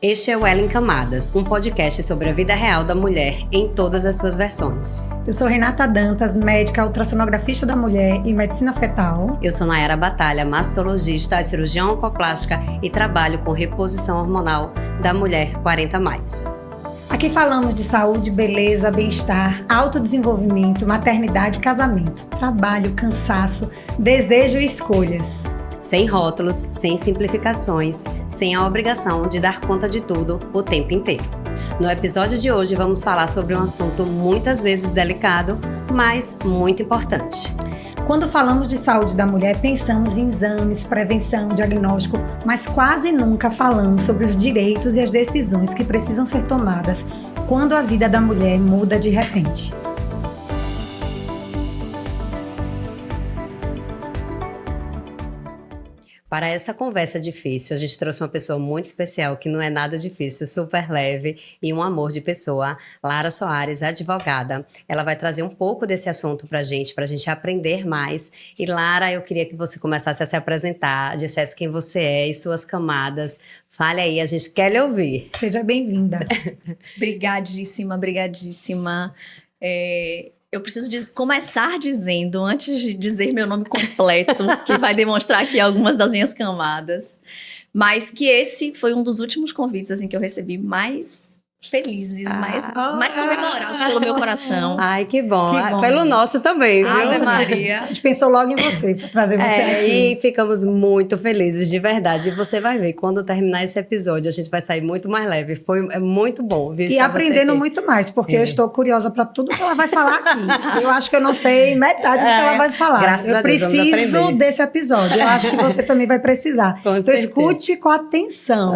Este é o Ela em Camadas, um podcast sobre a vida real da mulher em todas as suas versões. Eu sou Renata Dantas, médica ultrassonografista da mulher e medicina fetal. Eu sou Nayara Batalha, mastologista, cirurgiã oncoplástica e trabalho com reposição hormonal da mulher 40+. Aqui falamos de saúde, beleza, bem-estar, autodesenvolvimento, maternidade, casamento, trabalho, cansaço, desejo e escolhas. Sem rótulos, sem simplificações, sem a obrigação de dar conta de tudo o tempo inteiro. No episódio de hoje vamos falar sobre um assunto muitas vezes delicado, mas muito importante. Quando falamos de saúde da mulher, pensamos em exames, prevenção, diagnóstico, mas quase nunca falamos sobre os direitos e as decisões que precisam ser tomadas quando a vida da mulher muda de repente. Para essa conversa difícil, a gente trouxe uma pessoa muito especial, que não é nada difícil, super leve e um amor de pessoa, Lara Soares, advogada. Ela vai trazer um pouco desse assunto pra gente aprender mais. E Lara, eu queria que você começasse a se apresentar, dissesse quem você é e suas camadas. Fale aí, a gente quer lhe ouvir. Seja bem-vinda. Brigadíssima. Eu preciso começar dizendo, antes de dizer meu nome completo, que vai demonstrar aqui algumas das minhas camadas, mas que esse foi um dos últimos convites assim, que eu recebi mais felizes, mais comemorados pelo meu coração. Ai, que bom. Que bom. Pelo nosso também, viu? Ave Maria. A gente pensou logo em você, para trazer você aqui. E ficamos muito felizes, de verdade. E você vai ver, quando terminar esse episódio, a gente vai sair muito mais leve. É muito bom, viu? E aprendendo muito mais, porque eu estou curiosa para tudo que ela vai falar aqui. Eu acho que eu não sei metade do que ela vai falar. Graças a Deus, vamos preciso aprender. desse episódio. Eu acho que você também vai precisar. Com Então certeza. escute com atenção.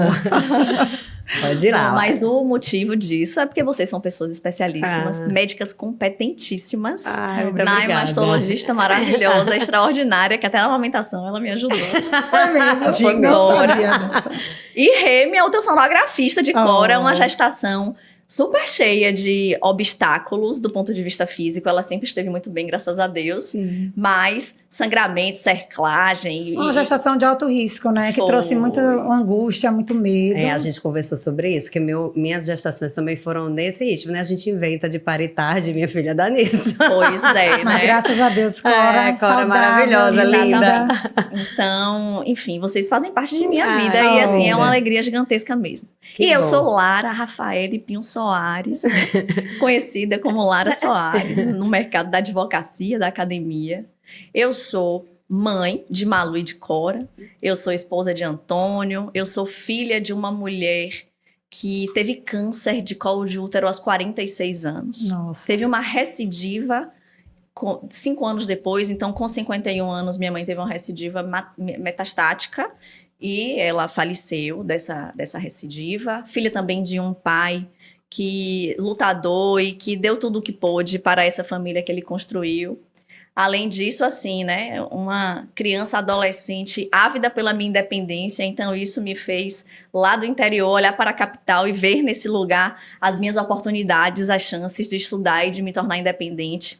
Pode ir lá. Não, mas o motivo disso é porque vocês são pessoas especialíssimas, médicas competentíssimas. Muito Nai, obrigada. mastologista maravilhosa, extraordinária, que até na amamentação ela me ajudou. Foi mesmo. Foi Não embora. sabia. E Rê, minha ultrassonografista de Cora, uma gestação super cheia de obstáculos do ponto de vista físico. Ela sempre esteve muito bem, graças a Deus. Sim. Mas sangramento, cerclagem... Uma gestação de alto risco, né? Que Foi. trouxe muita angústia, muito medo. A gente conversou sobre isso, que minhas gestações também foram nesse ritmo, né? A gente inventa de parir tarde, minha filha dá nisso. Pois é, Mas né? graças a Deus, Cora, Cora saudável, maravilhosa, linda. Então, enfim, vocês fazem parte de minha vida. tá E assim, é uma onda. alegria gigantesca mesmo. Que E eu bom. sou Lara Rafaele Pinho Soares, conhecida como Lara Soares, no mercado da advocacia, da academia. Eu sou mãe de Malu e de Cora. Eu sou esposa de Antônio. Eu sou filha de uma mulher que teve câncer de colo de útero aos 46 anos. Nossa. Teve uma recidiva 5 anos depois, então com 51 anos minha mãe teve uma recidiva metastática e ela faleceu dessa recidiva. Filha também de um pai que lutador e que deu tudo o que pôde para essa família que ele construiu. Além disso, assim, né, uma criança adolescente ávida pela minha independência, então isso me fez, lá do interior, olhar para a capital e ver nesse lugar as minhas oportunidades, as chances de estudar e de me tornar independente.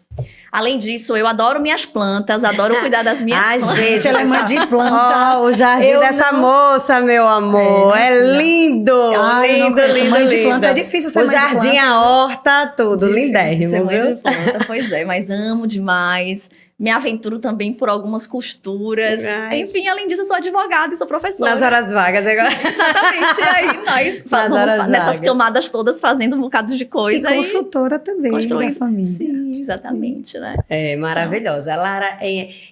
Além disso, eu adoro minhas plantas, adoro cuidar das minhas plantas. Gente, ela é mãe de planta. O jardim Eu dessa não- moça, meu amor. É lindo! Ai, eu não lindo, conheço. lindo, Mãe de lindo. planta é difícil ser O mãe de jardim, planta. a horta, tudo. Difícil Lindérrimo, ser mãe viu? de planta, pois é, mas amo demais. Me aventuro também por algumas costuras. Ai. Enfim, além disso, eu sou advogada e sou professora. Nas horas vagas agora. Exatamente. E aí nós Nas vamos horas nessas vagas. camadas todas fazendo um bocado de E coisa. consultora também construindo. da família. Sim, exatamente, né? É maravilhosa. Lara,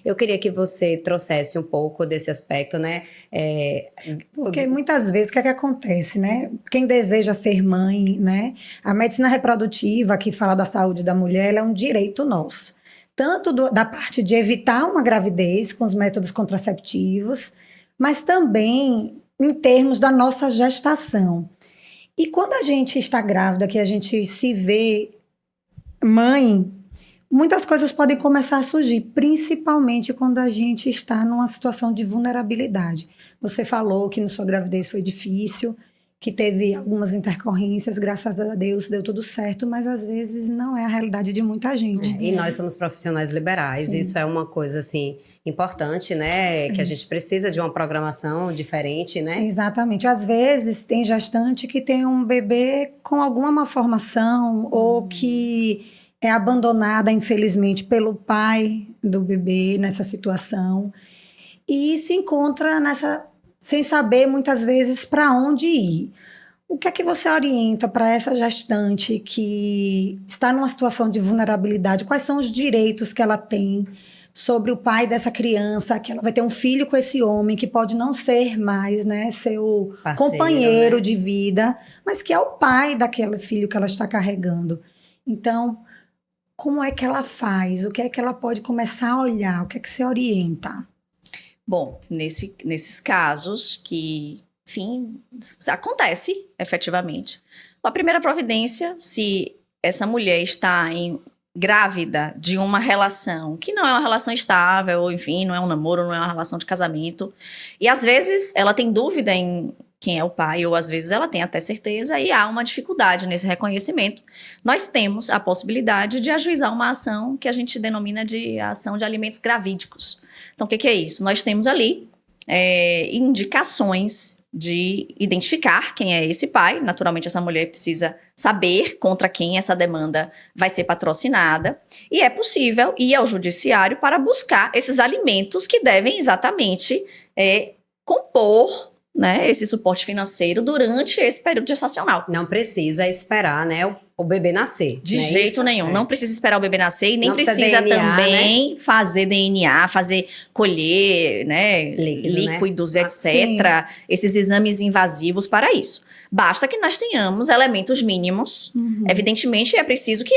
eu queria que você trouxesse um pouco desse aspecto, né? Porque muitas vezes, o que é que acontece, né? Quem deseja ser mãe, né? A medicina reprodutiva, que fala da saúde da mulher, ela é um direito nosso. Tanto da parte de evitar uma gravidez com os métodos contraceptivos, mas também em termos da nossa gestação. E quando a gente está grávida, que a gente se vê mãe, muitas coisas podem começar a surgir, principalmente quando a gente está numa situação de vulnerabilidade. Você falou que na sua gravidez foi difícil, que teve algumas intercorrências, graças a Deus deu tudo certo, mas às vezes não é a realidade de muita gente. E nós somos profissionais liberais, Sim. isso é uma coisa assim importante, né? Que a gente precisa de uma programação diferente, né? Exatamente. Às vezes tem gestante que tem um bebê com alguma malformação ou que é abandonada, infelizmente, pelo pai do bebê nessa situação e se encontra sem saber muitas vezes para onde ir. O que é que você orienta para essa gestante que está numa situação de vulnerabilidade? Quais são os direitos que ela tem sobre o pai dessa criança, que ela vai ter um filho com esse homem que pode não ser mais, né, seu Parceiro, companheiro, né? de vida, mas que é o pai daquele filho que ela está carregando. Então, como é que ela faz? O que é que ela pode começar a olhar? O que é que você orienta? Bom, nesses casos que, enfim, acontece efetivamente. A primeira providência, se essa mulher está grávida de uma relação que não é uma relação estável, ou enfim, não é um namoro, não é uma relação de casamento, e às vezes ela tem dúvida em quem é o pai, ou às vezes ela tem até certeza e há uma dificuldade nesse reconhecimento, nós temos a possibilidade de ajuizar uma ação que a gente denomina de ação de alimentos gravídicos. Então, o que é isso? Nós temos ali indicações de identificar quem é esse pai. Naturalmente, essa mulher precisa saber contra quem essa demanda vai ser patrocinada. E é possível ir ao judiciário para buscar esses alimentos que devem exatamente compor, né, esse suporte financeiro durante esse período gestacional. Não precisa esperar, né, o bebê nascer. De né? jeito Isso? nenhum. Não precisa esperar o bebê nascer e nem Não precisa precisa DNA, também fazer DNA, colher, né, líquidos, né? etc. Esses exames invasivos para isso. Basta que nós tenhamos elementos mínimos. Evidentemente, é preciso que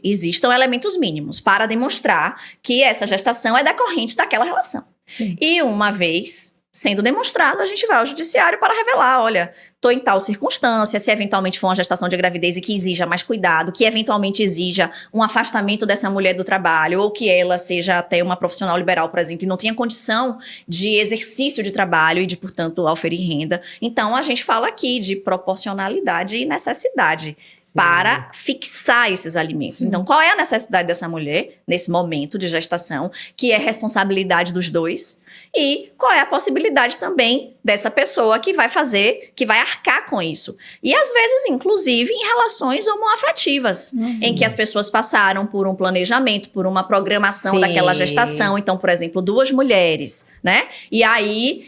existam elementos mínimos para demonstrar que essa gestação é decorrente daquela relação. Sim. E uma vez sendo demonstrado, a gente vai ao judiciário para revelar, olha, estou em tal circunstância, se eventualmente for uma gestação de gravidez e que exija mais cuidado, que eventualmente exija um afastamento dessa mulher do trabalho, ou que ela seja até uma profissional liberal, por exemplo, e não tenha condição de exercício de trabalho e de, portanto, auferir renda. Então, a gente fala aqui de proporcionalidade e necessidade. Sim. Para fixar esses alimentos. Então, qual é a necessidade dessa mulher nesse momento de gestação, que é responsabilidade dos dois? E qual é a possibilidade também dessa pessoa que vai arcar com isso? E às vezes, inclusive, em relações homoafetivas, em que as pessoas passaram por um planejamento, por uma programação Sim. daquela gestação. Então, por exemplo, 2 mulheres, né? E aí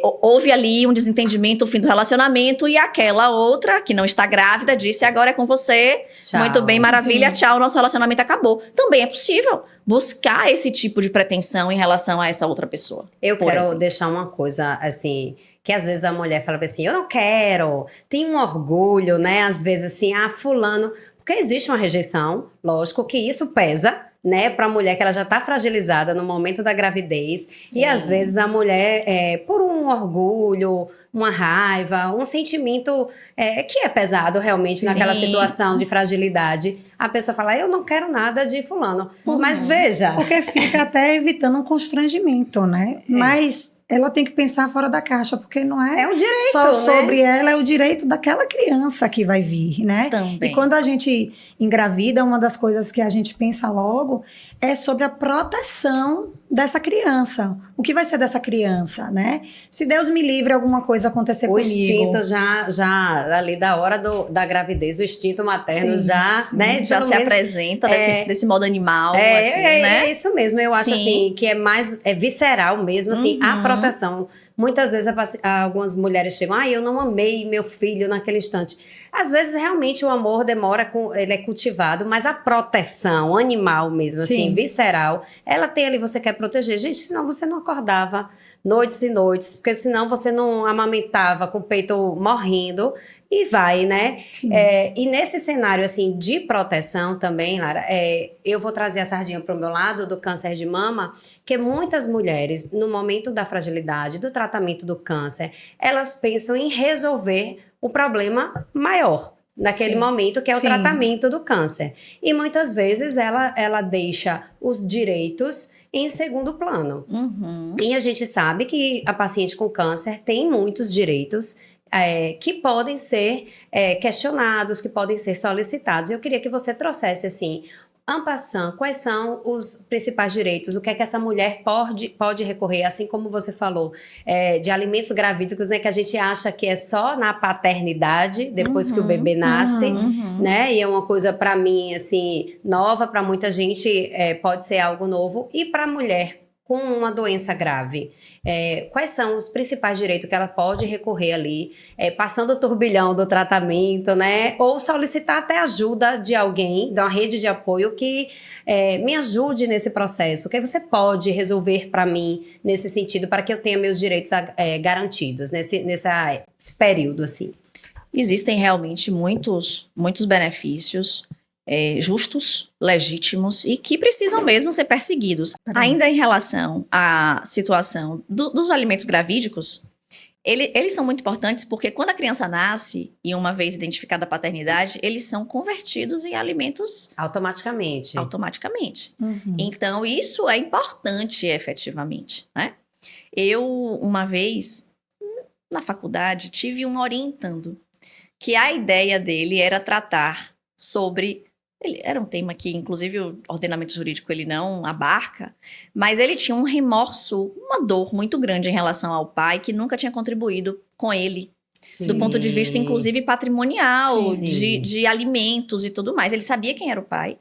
houve ali um desentendimento, o fim do relacionamento, e aquela outra, que não está grávida, disse: agora é com você, Tchau. muito bem, maravilha, Sim. tchau, nosso relacionamento acabou. Também é possível buscar esse tipo de pretensão em relação a essa outra pessoa. Eu por quero exemplo. deixar uma coisa, assim, que às vezes a mulher fala assim, eu não quero, tem um orgulho, né? Às vezes assim, fulano, porque existe uma rejeição, lógico que isso pesa, né, para a mulher que ela já está fragilizada no momento da gravidez. Sim. E às vezes a mulher, por um orgulho, uma raiva, um sentimento que é pesado realmente Sim. naquela situação de fragilidade, a pessoa fala, eu não quero nada de fulano. Mas veja... Porque fica até evitando um constrangimento, né? Mas ela tem que pensar fora da caixa, porque não é um direito, só né? sobre ela, é o direito daquela criança que vai vir, né? Também. E quando a gente engravida, uma das coisas que a gente pensa logo é sobre a proteção dessa criança. O que vai ser dessa criança, né? Se Deus me livre alguma coisa acontecer O comigo. instinto já ali da hora da gravidez, o instinto materno Sim, já, sim. né? Já pelo se menos, apresenta desse modo animal, assim, né? É isso mesmo, eu acho Sim. assim, que é mais visceral mesmo, assim, a proteção. Muitas vezes algumas mulheres chegam, eu não amei meu filho naquele instante. Às vezes, realmente, o amor ele é cultivado, mas a proteção animal mesmo, assim, Sim. visceral, ela tem ali, você quer proteger. Gente, senão você não acordava noites e noites, porque senão você não amamentava com o peito morrendo e vai, né? Sim. E nesse cenário, assim, de proteção também, Lara, eu vou trazer a sardinha para o meu lado do câncer de mama, que muitas mulheres, no momento da fragilidade, do tratamento do câncer, elas pensam em resolver o problema maior, naquele Sim. momento, que é o Sim. tratamento do câncer. E muitas vezes ela deixa os direitos em segundo plano. Uhum. E a gente sabe que a paciente com câncer tem muitos direitos, que podem ser questionados, que podem ser solicitados. Eu queria que você trouxesse, assim, en passant, quais são os principais direitos? O que é que essa mulher pode recorrer? Assim como você falou, de alimentos gravídicos, né? Que a gente acha que é só na paternidade, depois que o bebê nasce, né? E é uma coisa, para mim, assim, nova, para muita gente pode ser algo novo. E para a mulher com uma doença grave, quais são os principais direitos que ela pode recorrer ali, passando o turbilhão do tratamento, né? Ou solicitar até ajuda de alguém, de uma rede de apoio que me ajude nesse processo. O que você pode resolver para mim nesse sentido, para que eu tenha meus direitos garantidos nesse período, assim? Existem realmente muitos benefícios justos, legítimos e que precisam mesmo ser perseguidos. Ainda em relação à situação dos alimentos gravídicos, eles são muito importantes porque quando a criança nasce e uma vez identificada a paternidade, eles são convertidos em alimentos automaticamente. Então, isso é importante efetivamente, né? Eu, uma vez, na faculdade, tive um orientando que a ideia dele era tratar sobre... Era um tema que, inclusive, o ordenamento jurídico ele não abarca, mas ele tinha um remorso, uma dor muito grande em relação ao pai, que nunca tinha contribuído com ele, do ponto de vista, inclusive, patrimonial, de alimentos e tudo mais. Ele sabia quem era o pai.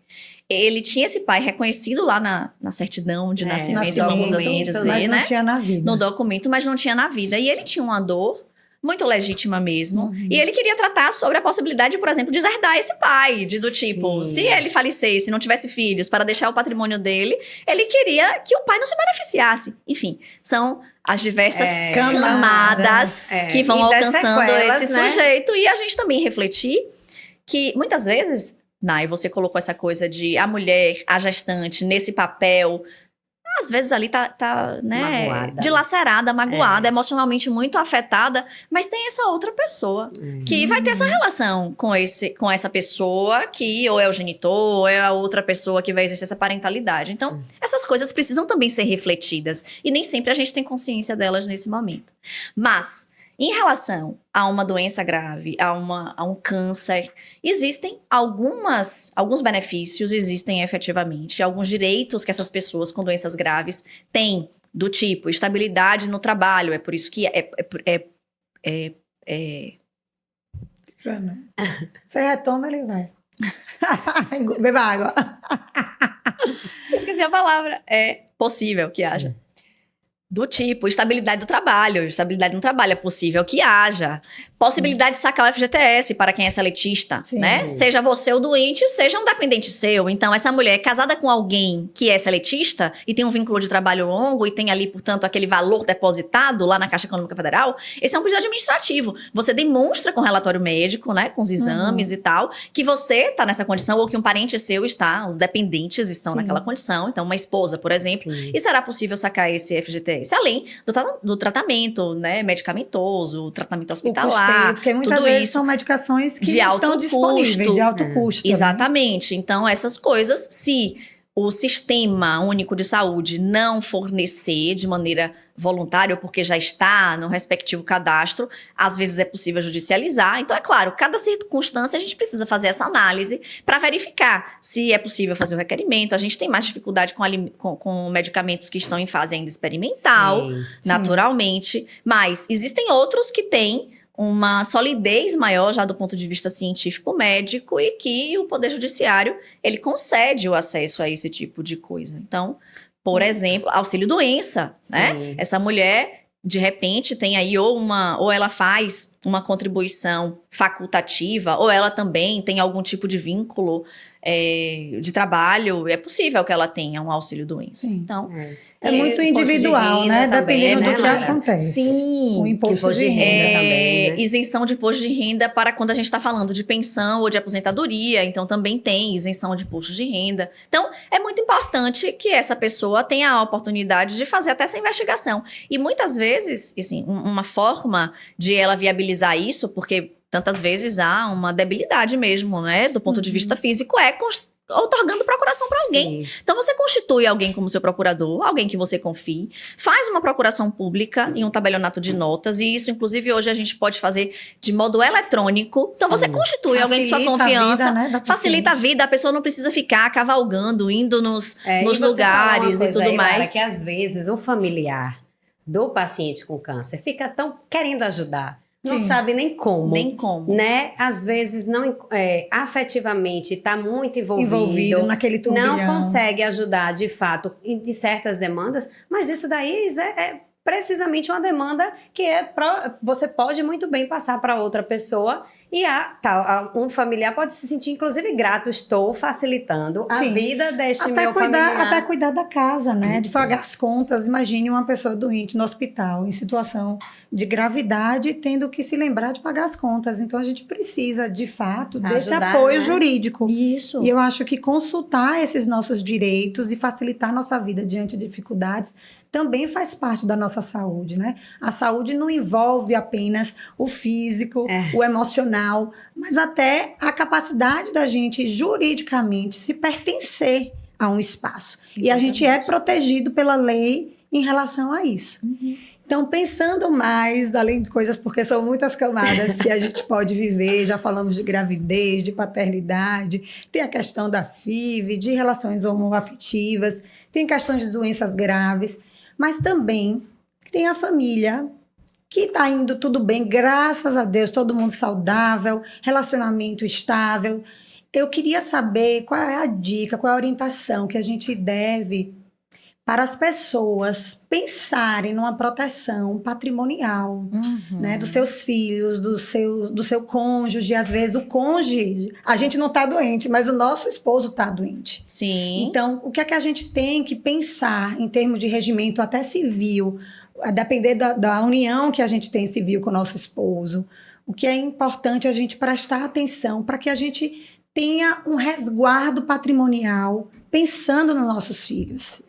Ele tinha esse pai reconhecido lá na certidão de nascimento, vamos assim dizer, mas não tinha na vida. No documento, mas não tinha na vida. E ele tinha uma dor muito legítima mesmo. E ele queria tratar sobre a possibilidade, por exemplo, de deserdar esse pai. Do tipo, se ele falecesse, não tivesse filhos, para deixar o patrimônio dele, ele queria que o pai não se beneficiasse. Enfim, são as diversas camadas que vão alcançando esse sujeito. E a gente também refletir que, muitas vezes, Nai, você colocou essa coisa de a mulher, a gestante, nesse papel... Às vezes ali tá né, dilacerada, magoada, emocionalmente muito afetada, mas tem essa outra pessoa que vai ter essa relação com essa pessoa que ou é o genitor, ou é a outra pessoa que vai exercer essa parentalidade. Então, essas coisas precisam também ser refletidas e nem sempre a gente tem consciência delas nesse momento. Mas, em relação a uma doença grave, a um câncer, existem alguns benefícios, existem efetivamente, alguns direitos que essas pessoas com doenças graves têm, do tipo estabilidade no trabalho. É por isso que Você retoma, ele vai. Beba água. Esqueci a palavra. É possível que haja. Do tipo, estabilidade do trabalho. Estabilidade no trabalho é possível que haja. Possibilidade de sacar o FGTS para quem é seletista, né? Seja você o doente, seja um dependente seu. Então, essa mulher é casada com alguém que é seletista e tem um vínculo de trabalho longo e tem ali, portanto, aquele valor depositado lá na Caixa Econômica Federal, esse é um pedido administrativo. Você demonstra com relatório médico, né? Com os exames e tal, que você está nessa condição ou que um parente seu está, os dependentes estão naquela condição. Então, uma esposa, por exemplo. E será possível sacar esse FGTS? Além do tratamento, né? Medicamentoso, tratamento hospitalar. Porque muitas vezes são medicações que estão disponíveis, de alto custo. Exatamente. Então, essas coisas, se o Sistema Único de Saúde não fornecer de maneira voluntária, ou porque já está no respectivo cadastro, às vezes é possível judicializar. Então, é claro, cada circunstância a gente precisa fazer essa análise para verificar se é possível fazer o requerimento. A gente tem mais dificuldade com medicamentos que estão em fase ainda experimental, naturalmente. Mas existem outros que têm uma solidez maior já do ponto de vista científico-médico e que o Poder Judiciário, ele concede o acesso a esse tipo de coisa. Então, por exemplo, auxílio-doença, né? Essa mulher, de repente, tem aí ou ela faz uma contribuição facultativa, ou ela também tem algum tipo de vínculo de trabalho, é possível que ela tenha um auxílio-doença. Então, é muito individual, né? Dependendo do que acontece. Sim. O imposto de renda também, né? Isenção de imposto de renda para quando a gente está falando de pensão ou de aposentadoria. Então, também tem isenção de imposto de renda. Então, é muito importante que essa pessoa tenha a oportunidade de fazer até essa investigação. E muitas vezes, assim, uma forma de ela viabilizar isso, porque tantas vezes há uma debilidade mesmo, né? Do ponto de vista físico, otorgando procuração para alguém. Sim. Então, você constitui alguém como seu procurador, alguém que você confie, faz uma procuração pública em um tabelionato de notas, e isso, inclusive, hoje a gente pode fazer de modo eletrônico. Então, você constitui alguém de sua confiança, a vida, né, facilita a vida, a pessoa não precisa ficar cavalgando, indo nos E você lugares falou uma e coisa tudo aí, mais. Lara, que às vezes o familiar do paciente com câncer fica tão querendo ajudar, não Sim. sabe nem como. Nem como. Né? Às vezes não afetivamente está muito Envolvido naquele turbilhão. não consegue ajudar de fato em certas demandas, mas isso daí é precisamente uma demanda que você pode muito bem passar para outra pessoa e um familiar pode se sentir inclusive grato, estou facilitando a Sim. vida deste meu familiar. Até cuidar da casa, né? De pagar as contas. Imagine uma pessoa doente no hospital, em situação de gravidade, tendo que se lembrar de pagar as contas. Então, a gente precisa, de fato, desse Ajudar, apoio né? jurídico. Isso. E eu acho que consultar esses nossos direitos e facilitar a nossa vida diante de dificuldades também faz parte da nossa saúde, né? A saúde não envolve apenas o físico, o emocional, mas até a capacidade da gente juridicamente se pertencer a um espaço. E a gente é protegido pela lei em relação a isso. Então, pensando mais, além de coisas, porque são muitas camadas que a gente pode viver, já falamos de gravidez, de paternidade, tem a questão da FIV, de relações homoafetivas, tem questões de doenças graves, mas também tem a família, que está indo tudo bem, graças a Deus, todo mundo saudável, relacionamento estável. Eu queria saber qual é a dica, qual é a orientação que a gente deve para as pessoas pensarem numa proteção patrimonial, né, dos seus filhos, do seu cônjuge. Às vezes o cônjuge, a gente não está doente, mas o nosso esposo está doente. Sim. Então, o que é que a gente tem que pensar em termos de regimento até civil, a depender da união que a gente tem civil com o nosso esposo, o que é importante a gente prestar atenção para que a gente tenha um resguardo patrimonial pensando nos nossos filhos.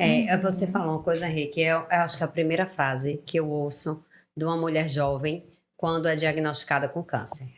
Você falou uma coisa, Rê, que eu acho que é a primeira frase que eu ouço de uma mulher jovem quando é diagnosticada com câncer.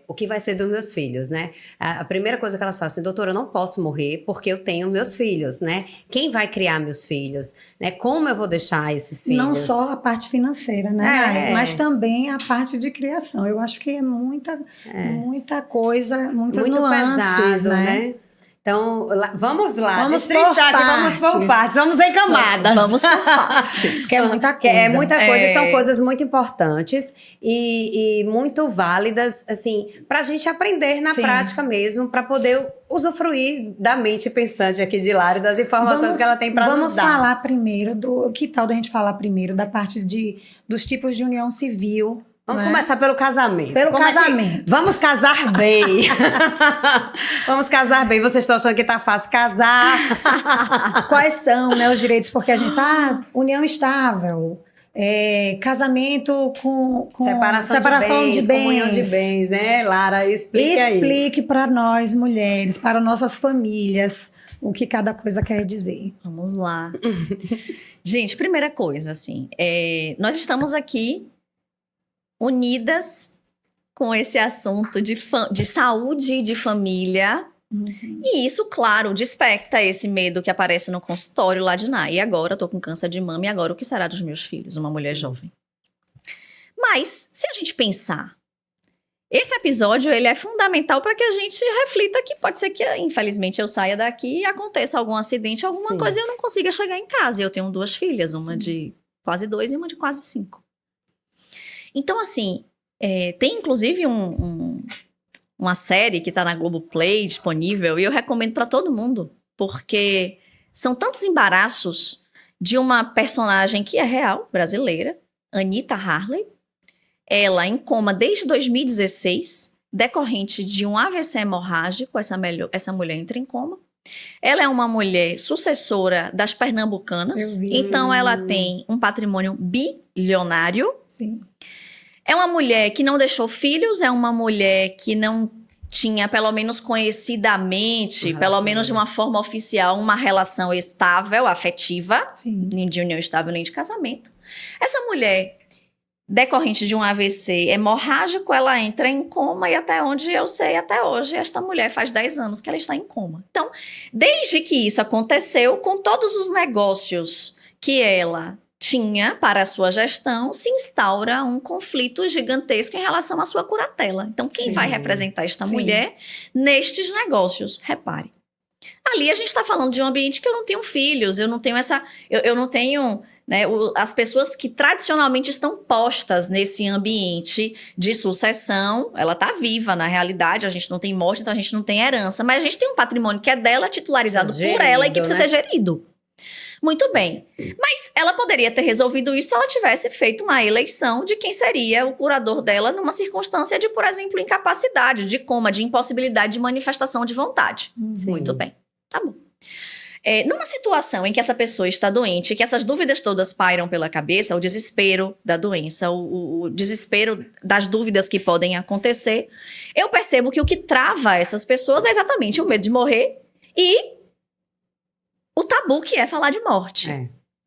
O que vai ser dos meus filhos, né? A primeira coisa que elas falam assim, doutora, eu não posso morrer porque eu tenho meus filhos, né? Quem vai criar meus filhos? Né? Como eu vou deixar esses filhos? Não só a parte financeira, né? Mas também a parte de criação. Eu acho que é muita coisa, muitas muito nuances, pesado, né? Então, vamos lá, vamos destrinchar aqui, vamos por partes, vamos em camadas. Vamos por partes. Que é muita coisa. É muita coisa, são coisas muito importantes e muito válidas, assim, para a gente aprender na prática mesmo, para poder usufruir da mente pensante aqui de Lara e das informações que ela tem para nos dar. Vamos falar primeiro que tal da gente falar primeiro da parte dos tipos de união civil. Vamos começar pelo casamento. Casamento. Vamos casar bem. Vamos casar bem. Vocês estão achando que tá fácil casar? Quais são, né, os direitos? Porque a gente sabe, união estável, casamento com separação de bens. Comunhão de bens, né? Lara, explique aí. Explique para nós, mulheres, para nossas famílias, o que cada coisa quer dizer. Vamos lá. Gente, primeira coisa, assim, nós estamos aqui unidas com esse assunto de saúde e de família. E isso, claro, desperta esse medo que aparece no consultório lá de Ná. E agora eu tô com câncer de mama, e agora o que será dos meus filhos? Uma mulher jovem. Mas, se a gente pensar, esse episódio ele é fundamental para que a gente reflita que pode ser que, infelizmente, eu saia daqui e aconteça algum acidente, alguma coisa, e eu não consiga chegar em casa. E eu tenho 2 filhas, uma de quase 2 e uma de quase 5. Então, assim, tem inclusive uma série que está na Globoplay disponível e eu recomendo para todo mundo, porque são tantos embaraços de uma personagem que é real, brasileira, Anita Harley. Ela em coma desde 2016, decorrente de um AVC hemorrágico, essa mulher entra em coma. Ela é uma mulher sucessora das pernambucanas, então ela tem um patrimônio bilionário. Sim. É uma mulher que não deixou filhos, é uma mulher que não tinha, pelo menos conhecidamente, pelo menos de uma forma oficial, uma relação estável, afetiva, nem de união estável, nem de casamento. Essa mulher decorrente de um AVC hemorrágico, ela entra em coma e até onde eu sei, até hoje, esta mulher faz 10 anos que ela está em coma. Então, desde que isso aconteceu, com todos os negócios que ela tinha para a sua gestão, se instaura um conflito gigantesco em relação à sua curatela. Então, quem Sim. vai representar esta Sim. mulher nestes negócios? Repare. Ali a gente está falando de um ambiente que eu não tenho filhos, eu não tenho essa... Eu não tenho... Né, as pessoas que tradicionalmente estão postas nesse ambiente de sucessão, ela está viva na realidade, a gente não tem morte, então a gente não tem herança, mas a gente tem um patrimônio que é dela, titularizado por ela e que precisa ser gerido. Muito bem, mas ela poderia ter resolvido isso se ela tivesse feito uma eleição de quem seria o curador dela numa circunstância de, por exemplo, incapacidade, de coma, de impossibilidade de manifestação de vontade. Sim. Muito bem, tá bom. Numa situação em que essa pessoa está doente, que essas dúvidas todas pairam pela cabeça, o desespero da doença, o desespero das dúvidas que podem acontecer, eu percebo que o que trava essas pessoas é exatamente o medo de morrer e o tabu que é falar de morte.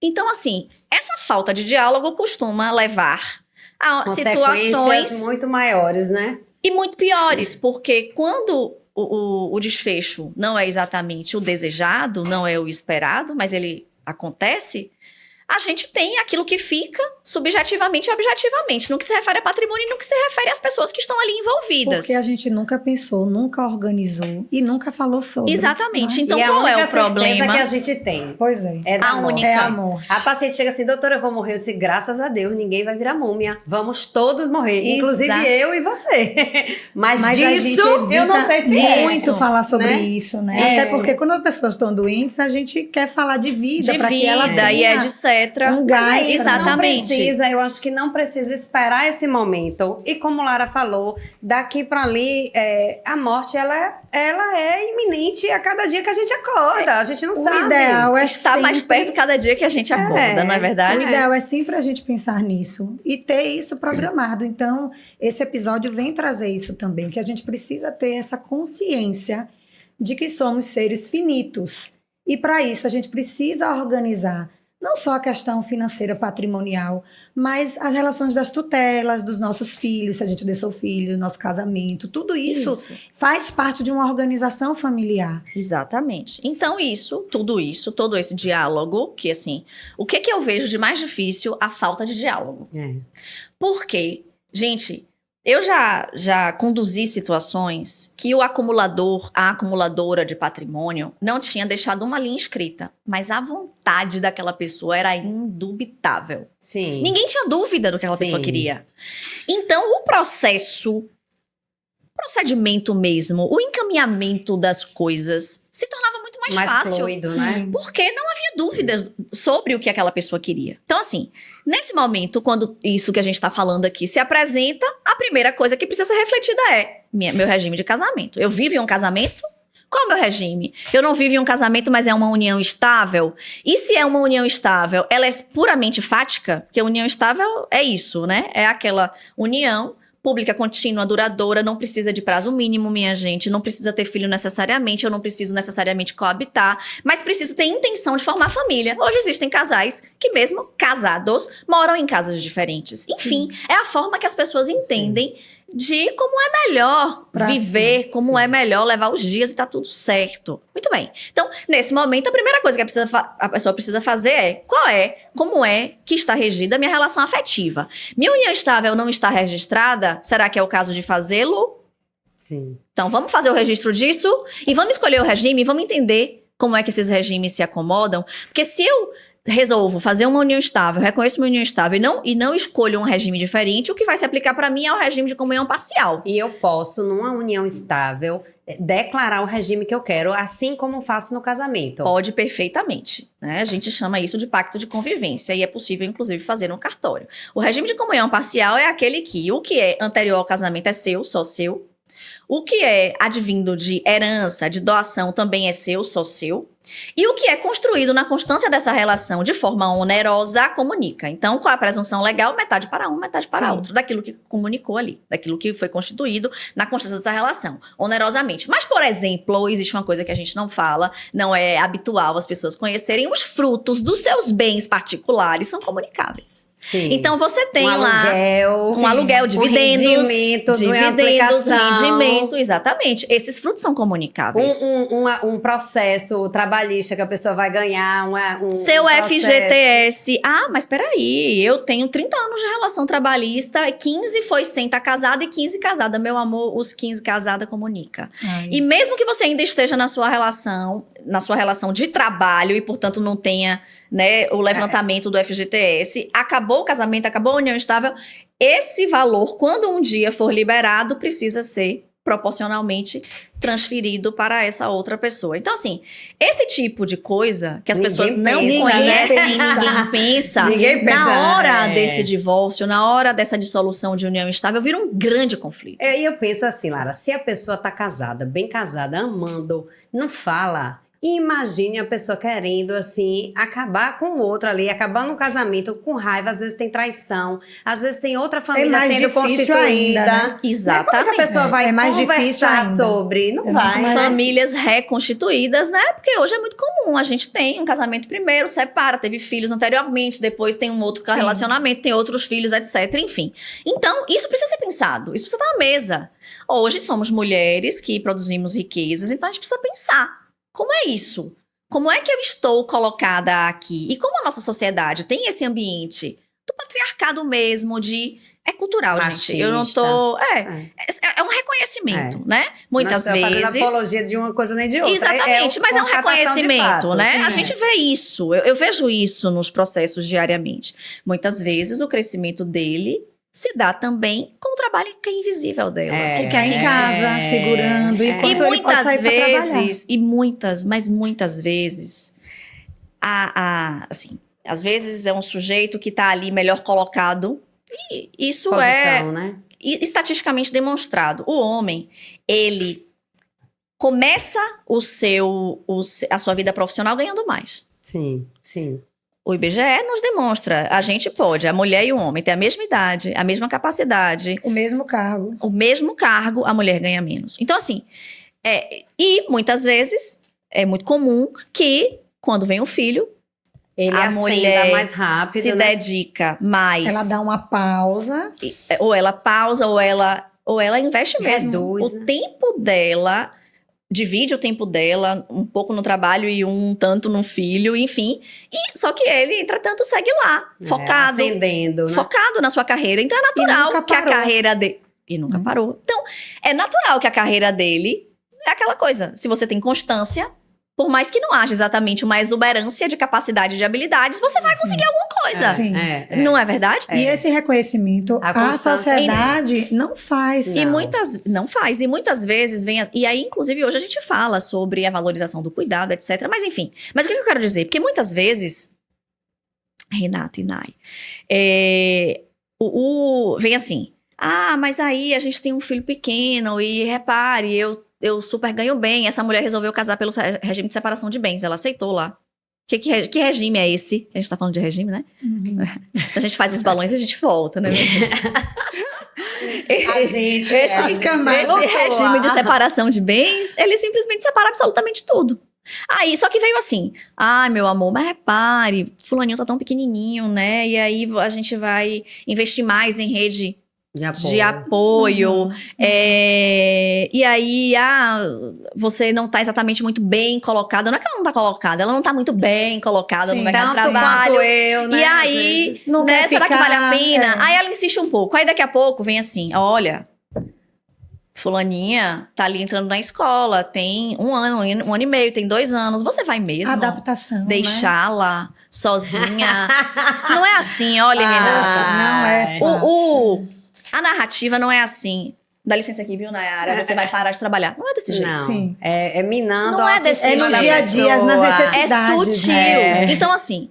Então, assim, essa falta de diálogo costuma levar a situações muito maiores, né? E muito piores, porque quando o desfecho não é exatamente o desejado, não é o esperado, mas ele acontece, a gente tem aquilo que fica subjetivamente e objetivamente, no que se refere a patrimônio e no que se refere às pessoas que estão ali envolvidas. Porque a gente nunca pensou, nunca organizou e nunca falou sobre. Exatamente. Né? Então, e qual é o a problema? Que a gente tem. Pois é. É da A morte. única. É a morte. A paciente chega assim, doutora, eu vou morrer. Eu disse, graças a Deus, ninguém vai virar múmia. Vamos todos morrer, inclusive eu e você. Mas a gente disso, evita eu não sei se é. muito falar sobre né? isso, né? Até Isso. porque quando as pessoas estão doentes, a gente quer falar de vida, para que ela e tenha etc. um gás. Exatamente. Não precisa, eu acho que não precisa esperar esse momento. E como Lara falou, daqui para ali, a morte, ela é iminente a cada dia que a gente acorda. A gente não sabe. O ideal é Está mais sempre... perto cada dia que a gente acorda, não é verdade? O ideal é sempre a gente pensar nisso e ter isso programado. Então, esse episódio vem trazer isso também, que a gente precisa ter essa consciência de que somos seres finitos. E para isso, a gente precisa organizar não só a questão financeira patrimonial, mas as relações das tutelas, dos nossos filhos, se a gente deixou filho, nosso casamento, tudo isso faz parte de uma organização familiar. Exatamente. Então tudo isso, todo esse diálogo, que assim, o que eu vejo de mais difícil? A falta de diálogo. Porque, gente, eu já conduzi situações que o acumulador, a acumuladora de patrimônio, não tinha deixado uma linha escrita, mas a vontade daquela pessoa era indubitável. Sim. Ninguém tinha dúvida do que aquela pessoa queria. Então, o procedimento mesmo, o encaminhamento das coisas se tornava muito mais fácil. Fluido, né? Porque não havia dúvidas sobre o que aquela pessoa queria. Então, assim, nesse momento, quando isso que a gente está falando aqui se apresenta, a primeira coisa que precisa ser refletida é meu regime de casamento. Eu vivo em um casamento? Qual é o meu regime? Eu não vivo em um casamento, mas é uma união estável? E se é uma união estável, ela é puramente fática? Porque a união estável é isso, né? É aquela união pública, contínua, duradoura, não precisa de prazo mínimo, minha gente, não precisa ter filho necessariamente, eu não preciso necessariamente coabitar, mas preciso ter intenção de formar família. Hoje existem casais que mesmo casados moram em casas diferentes. Enfim, é a forma que as pessoas entendem de como é melhor viver, como é melhor levar os dias e tá tudo certo. Muito bem. Então, nesse momento, a primeira coisa que a pessoa precisa fazer é como é que está regida a minha relação afetiva. Minha união estável não está registrada? Será que é o caso de fazê-lo? Sim. Então, vamos fazer o registro disso e vamos escolher o regime, vamos entender como é que esses regimes se acomodam. Porque se eu resolvo fazer uma união estável, reconheço uma união estável e não escolho um regime diferente, o que vai se aplicar para mim é o regime de comunhão parcial. E eu posso, numa união estável, declarar o regime que eu quero, assim como faço no casamento. Pode perfeitamente, né? A gente chama isso de pacto de convivência e é possível, inclusive, fazer no cartório. O regime de comunhão parcial é aquele que o que é anterior ao casamento é seu, só seu. O que é advindo de herança, de doação, também é seu, só seu. E o que é construído na constância dessa relação de forma onerosa comunica. Então, com a presunção legal, metade para um, metade para outro. Daquilo que comunicou ali. Daquilo que foi constituído na constância dessa relação. Onerosamente. Mas, por exemplo, existe uma coisa que a gente não fala, não é habitual as pessoas conhecerem. Os frutos dos seus bens particulares são comunicáveis. Sim. Então, você tem um aluguel, dividendos, rendimento, rendimento, exatamente. Esses frutos são comunicáveis. Um processo trabalhista que a pessoa vai ganhar, Seu processo. FGTS. Ah, mas peraí, eu tenho 30 anos de relação trabalhista, 15 foi sem estar casada e 15 casada. Meu amor, os 15 casada comunica. E mesmo que você ainda esteja na sua relação de trabalho e, portanto, não tenha, né, o levantamento do FGTS, acabou o casamento, acabou a união estável, esse valor, quando um dia for liberado, precisa ser proporcionalmente transferido para essa outra pessoa. Então, assim, esse tipo de coisa que as pessoas não conhecem, ninguém pensa, na hora desse divórcio, na hora dessa dissolução de união estável, vira um grande conflito. E eu penso assim, Lara, se a pessoa tá casada, bem casada, amando, não fala... Imagine a pessoa querendo, assim, acabar com o outro ali, acabar no casamento com raiva, às vezes tem traição, às vezes tem outra família sendo constituída. Ainda, né? Exatamente. Como é que a pessoa vai mais conversar sobre? Não vai. Famílias reconstituídas, né? Porque hoje é muito comum. A gente tem um casamento primeiro, separa, teve filhos anteriormente, depois tem um outro relacionamento, tem outros filhos, etc. Enfim. Então, isso precisa ser pensado. Isso precisa estar na mesa. Hoje somos mulheres que produzimos riquezas, então a gente precisa pensar. Como é isso? Como é que eu estou colocada aqui? E como a nossa sociedade tem esse ambiente do patriarcado mesmo, é cultural, machista. Gente. Eu não tô... É um reconhecimento, né? Muitas vezes... Não estou fazendo apologia de uma coisa nem de outra. Exatamente, mas é um reconhecimento, fato, né? Sim, a gente vê isso, eu vejo isso nos processos diariamente. Muitas vezes o crescimento dele se dá também com o trabalho que é invisível dela. Que quer em casa, segurando, enquanto ele pode sair pra trabalhar. Mas muitas vezes, assim, às vezes é um sujeito que tá ali melhor colocado, e isso né? Estatisticamente demonstrado. O homem, ele começa a sua vida profissional ganhando mais. Sim, sim. O IBGE nos demonstra, a gente pode, a mulher e o homem têm a mesma idade, a mesma capacidade. O mesmo cargo. O mesmo cargo, a mulher ganha menos. Então, assim, e muitas vezes é muito comum que, quando vem o filho, a mulher mais rápido, se dedica mais. Ela dá uma pausa. Ou ela pausa, ou ela investe mesmo. Reduz, o tempo dela... Divide o tempo dela, um pouco no trabalho e um tanto no filho, enfim. Só que ele, entretanto, segue lá, focado. Ascendendo, né? Focado na sua carreira. Então, é natural que a carreira dele... E nunca parou. Então, é natural que a carreira dele... É aquela coisa, se você tem constância... Por mais que não haja exatamente uma exuberância de capacidade e de habilidades, você vai conseguir alguma coisa. Não é verdade? E esse reconhecimento, a sociedade não faz. Não faz. E muitas vezes vem... E aí, inclusive, hoje a gente fala sobre a valorização do cuidado, etc. Mas, enfim. Mas o que eu quero dizer? Porque muitas vezes... Renata e Nai. Vem assim... Ah, mas aí a gente tem um filho pequeno e repare, eu super ganho bem. Essa mulher resolveu casar pelo regime de separação de bens. Ela aceitou lá. Que regime é esse? A gente tá falando de regime, né? Uhum. Então a gente faz os balões e a gente volta, né? Esse regime de separação de bens, ele simplesmente separa absolutamente tudo. Aí, só que veio assim, meu amor, mas repare, fulaninho tá tão pequenininho, né? E aí a gente vai investir mais em rede de apoio. E aí, você não tá exatamente muito bem colocada. Não é que ela não tá colocada, ela não tá muito bem colocada no mercado de trabalho. Eu, né? E aí, será que vale a pena? Aí ela insiste um pouco. Aí daqui a pouco vem assim, olha, fulaninha tá ali entrando na escola, tem um ano e meio, tem 2 anos. Você vai mesmo adaptação, deixá-la sozinha? Não é assim, olha, Renata. Não é fácil. A narrativa não é assim. Dá licença aqui, viu, Nayara? Você vai parar de trabalhar. Não é desse jeito. Não. Sim. É minando não a autoestima no dia a dia, nas necessidades. É sutil. Então, assim,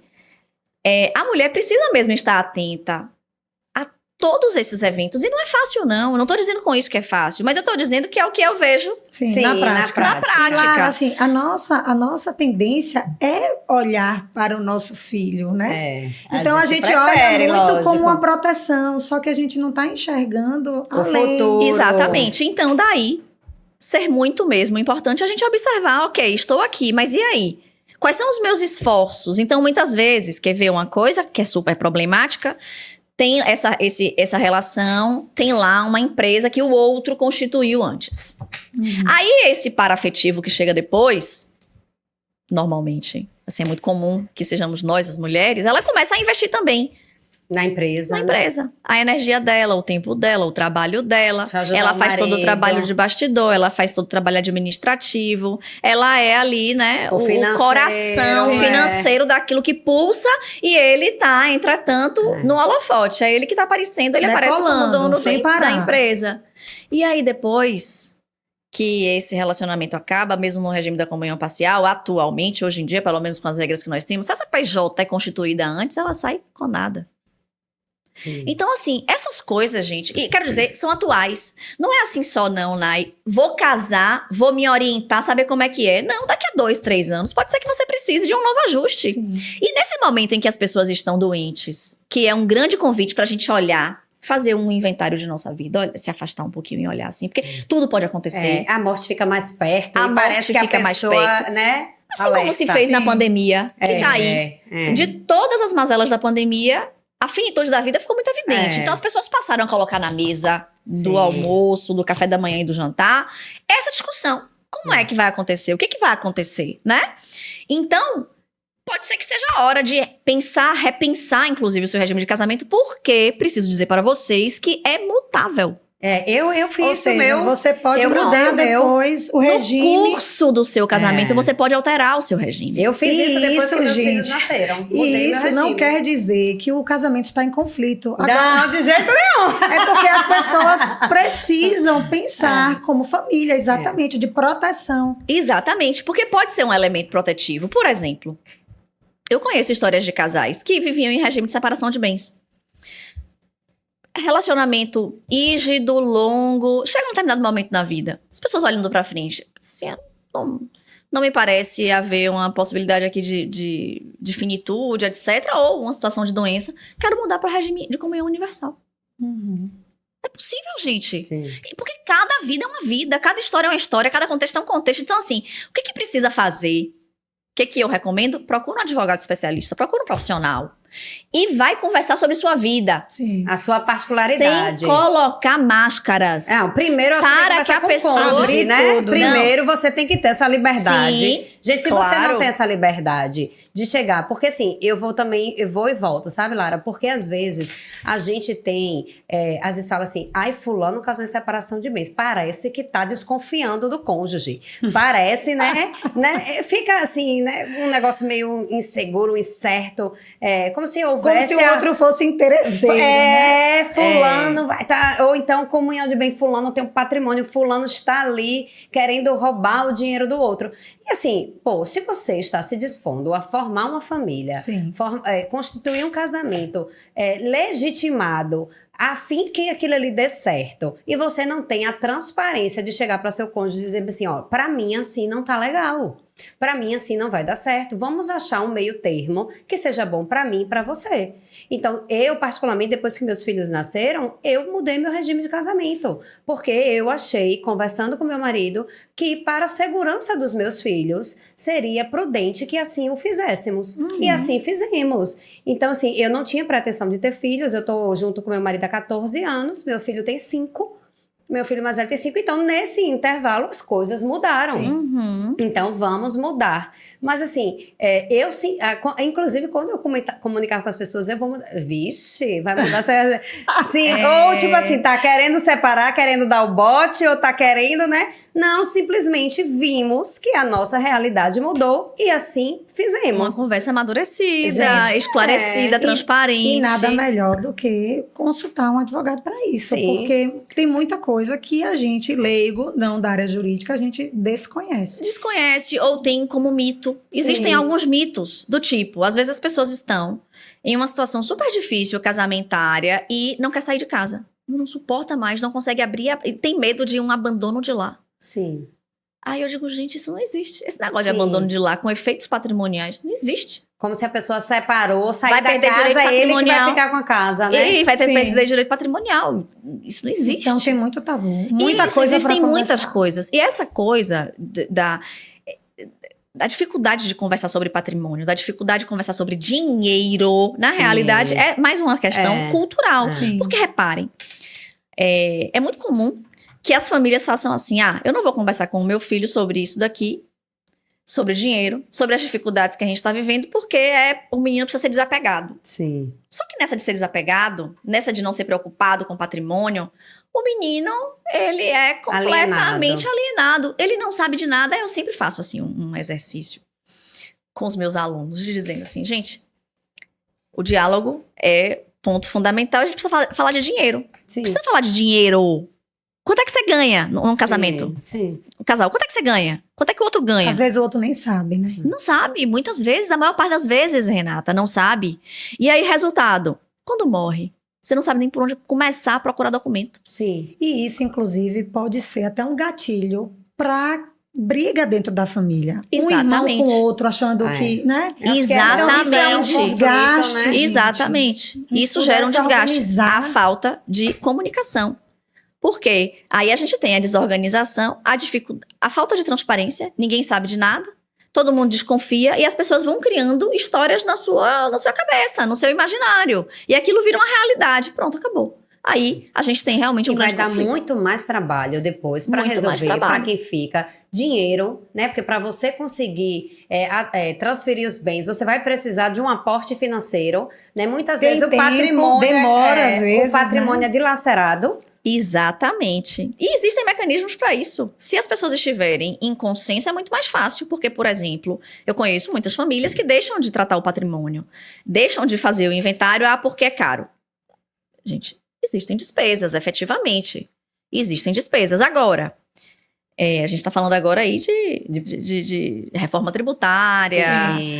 a mulher precisa mesmo estar atenta a todos esses eventos. E não é fácil, não. Eu não tô dizendo com isso que é fácil, mas eu tô dizendo que é o que eu vejo Sim, na prática. na prática. Claro, assim, a nossa tendência é olhar para o nosso filho, né? Então a gente olha muito lógico, como uma proteção, só que a gente não está enxergando o futuro. Exatamente. Então, daí, ser muito mesmo importante a gente observar, ok, estou aqui, mas e aí? Quais são os meus esforços? Então, muitas vezes, quer ver uma coisa que é super problemática? Tem essa relação, tem lá uma empresa que o outro constituiu antes. Aí, esse parafetivo que chega depois, normalmente, assim, é muito comum que sejamos nós, as mulheres, ela começa a investir também. Na empresa. Na empresa. A energia dela, o tempo dela, o trabalho dela. Ela faz todo o trabalho de bastidor, ela faz todo o trabalho administrativo. Ela é ali, né, o coração financeiro daquilo que pulsa. E ele tá, entretanto, no holofote. É ele que tá aparecendo, ele aparece como dono da empresa. E aí, depois que esse relacionamento acaba, mesmo no regime da comunhão parcial, atualmente, hoje em dia, pelo menos com as regras que nós temos, se essa PJ é constituída antes, ela sai com nada. Sim. Então, assim, essas coisas, gente, e quero dizer, são atuais. Não é assim só, não, Nai. Vou casar, vou me orientar, saber como é que é. Não, daqui a 2, 3 anos, pode ser que você precise de um novo ajuste. Sim. E nesse momento em que as pessoas estão doentes, que é um grande convite pra gente olhar, fazer um inventário de nossa vida, olha, se afastar um pouquinho e olhar assim, porque tudo pode acontecer. A morte fica mais perto. A morte fica mais perto. Né? Assim como se fez na pandemia, que tá aí. De todas as mazelas da pandemia, a finitude da vida ficou muito evidente. Então, as pessoas passaram a colocar na mesa do almoço, do café da manhã e do jantar, essa discussão. Como é que vai acontecer? O que vai acontecer, né? Então, pode ser que seja a hora de pensar, repensar, inclusive, o seu regime de casamento, porque preciso dizer para vocês que é mutável. Eu fiz o meu. Você pode mudar depois o regime. No curso do seu casamento, você pode alterar o seu regime. Eu fiz isso depois que meus filhos nasceram. E isso não quer dizer que o casamento está em conflito. Agora, não, de jeito nenhum. É porque as pessoas precisam pensar como família, exatamente, de proteção. Exatamente, porque pode ser um elemento protetivo. Por exemplo, eu conheço histórias de casais que viviam em regime de separação de bens. Relacionamento rígido, longo, chega um determinado momento na vida, as pessoas olhando pra frente, assim, não me parece haver uma possibilidade aqui de finitude, etc, ou uma situação de doença, quero mudar para regime de comunhão universal. É possível, gente. Sim. Porque cada vida é uma vida, cada história é uma história, cada contexto é um contexto. Então, assim, o que precisa fazer? O que eu recomendo? Procura um advogado especialista, procura um profissional. E vai conversar sobre sua vida. Sim. A sua particularidade. Sem colocar máscaras. Primeiro eu acho para que a pessoa abrir né? Tudo. Primeiro você tem que ter essa liberdade. Sim, gente, se você não tem essa liberdade de chegar, porque assim, eu vou e volto, sabe, Lara? Porque às vezes a gente tem, às vezes fala assim, fulano casou em separação de bens. Parece que tá desconfiando do cônjuge. Parece, né? Fica assim, né? Um negócio meio inseguro, incerto. Como se houvesse... Como se o outro fosse interesseiro, né? Fulano vai estar... Ou então, comunhão de bem, fulano tem um patrimônio, fulano está ali querendo roubar o dinheiro do outro. E assim, se você está se dispondo a formar uma família, constituir um casamento legitimado, a fim que aquilo ali dê certo, e você não tem a transparência de chegar para seu cônjuge e dizer assim, para mim assim não tá legal. Para mim, assim, não vai dar certo. Vamos achar um meio termo que seja bom para mim e para você. Então, eu, particularmente, depois que meus filhos nasceram, eu mudei meu regime de casamento. Porque eu achei, conversando com meu marido, que para a segurança dos meus filhos, seria prudente que assim o fizéssemos. E assim fizemos. Então, assim, eu não tinha pretensão de ter filhos. Eu tô junto com meu marido há 14 anos. Meu filho tem 5. Meu filho mais velho tem 5, então nesse intervalo as coisas mudaram. Então vamos mudar. Mas assim, eu sim, inclusive quando eu comunicar com as pessoas, eu vou mudar. Vixe, vai mudar. Sim, ou tipo assim, tá querendo separar, querendo dar o bote, ou tá querendo, né? Não, simplesmente vimos que a nossa realidade mudou e assim fizemos. Uma conversa amadurecida, gente, esclarecida, transparente. E nada melhor do que consultar um advogado para isso. Sim. Porque tem muita coisa que a gente, leigo, não da área jurídica, a gente desconhece. Desconhece ou tem como mito. Existem alguns mitos do tipo, às vezes as pessoas estão em uma situação super difícil, casamentária, e não quer sair de casa. Não suporta mais, não consegue abrir, tem medo de um abandono de lar. Sim. Aí eu digo, gente, isso não existe. Esse negócio de Sim. abandono de lar com efeitos patrimoniais não existe. Como se a pessoa separou, sair Vai da perder direito casa, ele que vai patrimonial. ficar com a casa, né? E vai ter Sim. perda de direito patrimonial. Isso não existe. Então tem muito tabu. Muita Isso, coisa existem pra muitas conversar. coisas. E essa coisa da dificuldade de conversar sobre patrimônio, da dificuldade de conversar sobre dinheiro, na Sim. realidade, é mais uma questão É. cultural. Sim. Porque, reparem, é muito comum que as famílias façam assim, eu não vou conversar com o meu filho sobre isso daqui, sobre dinheiro, sobre as dificuldades que a gente está vivendo, porque o menino precisa ser desapegado. Sim. Só que nessa de ser desapegado, nessa de não ser preocupado com patrimônio, o menino, ele é completamente alienado. Ele não sabe de nada. Eu sempre faço, assim, um exercício com os meus alunos, de dizendo assim, gente, o diálogo é ponto fundamental. A gente precisa falar de dinheiro. Sim. Precisa falar de dinheiro. Quanto é que você ganha num casamento? Sim. Um casal, quanto é que você ganha? Quanto é que o outro ganha? Às vezes o outro nem sabe, né? Não sabe. Muitas vezes, a maior parte das vezes, Renata, não sabe. E aí, resultado, quando morre, você não sabe nem por onde começar a procurar documento. Sim. E isso, inclusive, pode ser até um gatilho para briga dentro da família. Um irmão Exatamente. com o outro achando que, né? Exatamente. Então, isso é um desgaste, Né? gente. Exatamente. Se Isso gera um pudesse desgaste. organizar. A falta de comunicação. Por quê? Aí a gente tem a desorganização, a falta de transparência, ninguém sabe de nada, todo mundo desconfia e as pessoas vão criando histórias na sua cabeça, no seu imaginário. E aquilo vira uma realidade. Pronto, acabou. Aí a gente tem realmente um E vai grande dar conflito. muito mais trabalho depois para Muito mais resolver, trabalho. para quem fica, dinheiro, né? Porque para você conseguir transferir os bens, você vai precisar de um aporte financeiro, né? Muitas Tem vezes o tempo, patrimônio demora, às vezes, o patrimônio né? é dilacerado. Exatamente. E existem mecanismos para isso. Se as pessoas estiverem em consenso, é muito mais fácil. Porque, por exemplo, eu conheço muitas famílias que deixam de tratar o patrimônio, deixam de fazer o inventário, porque é caro. Gente, existem despesas, efetivamente. Existem despesas. Agora, a gente está falando agora aí de reforma tributária,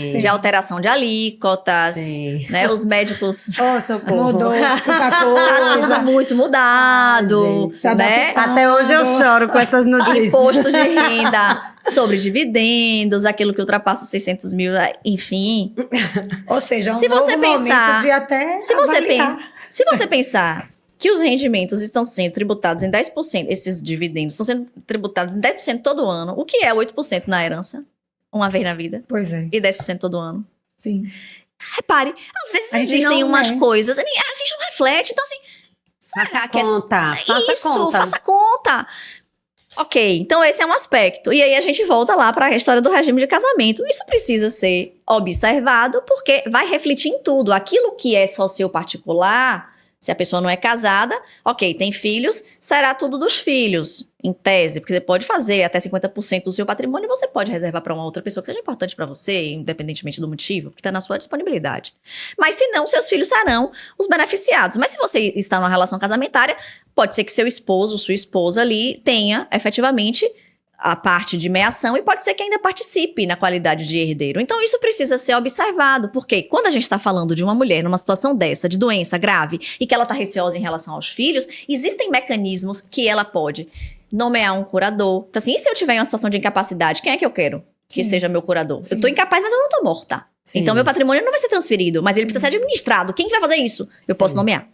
Sim. de alteração de alíquotas, Sim. né? Os médicos... Ô, socorro. Mudou muita Tá tudo coisa. muito mudado, Ai, gente, se né? adaptar. Até hoje eu choro com essas notícias. Imposto de renda sobre dividendos, aquilo que ultrapassa 600 mil, enfim. Ou seja, um Se novo você pensar- momento de até Se você, avaliar. se você pensar que os rendimentos estão sendo tributados em 10%, esses dividendos estão sendo tributados em 10% todo ano, o que é 8% na herança? Uma vez na vida. Pois é, E 10% todo ano. sim. Repare, às vezes A gente existem não, umas né? coisas, a gente não reflete, então assim, Faça será que é conta, faça isso, conta. faça conta. Ok, então esse é um aspecto. E aí a gente volta lá para a história do regime de casamento. Isso precisa ser observado porque vai refletir em tudo. Aquilo que é só seu particular, se a pessoa não é casada, ok, tem filhos, será tudo dos filhos, em tese. Porque você pode fazer até 50% do seu patrimônio e você pode reservar para uma outra pessoa que seja importante para você, independentemente do motivo, que está na sua disponibilidade. Mas se não, seus filhos serão os beneficiados. Mas se você está numa relação casamentária, pode ser que seu esposo, sua esposa ali tenha efetivamente a parte de meação e pode ser que ainda participe na qualidade de herdeiro. Então isso precisa ser observado, porque quando a gente está falando de uma mulher numa situação dessa, de doença grave, e que ela está receosa em relação aos filhos, existem mecanismos que ela pode nomear um curador. Assim, e se eu tiver em uma situação de incapacidade, quem é que eu quero que Sim. seja meu curador? Sim. Eu estou incapaz, mas eu não estou morta. Sim. Então meu patrimônio não vai ser transferido, mas ele precisa ser administrado. Quem que vai fazer isso? Eu posso nomear.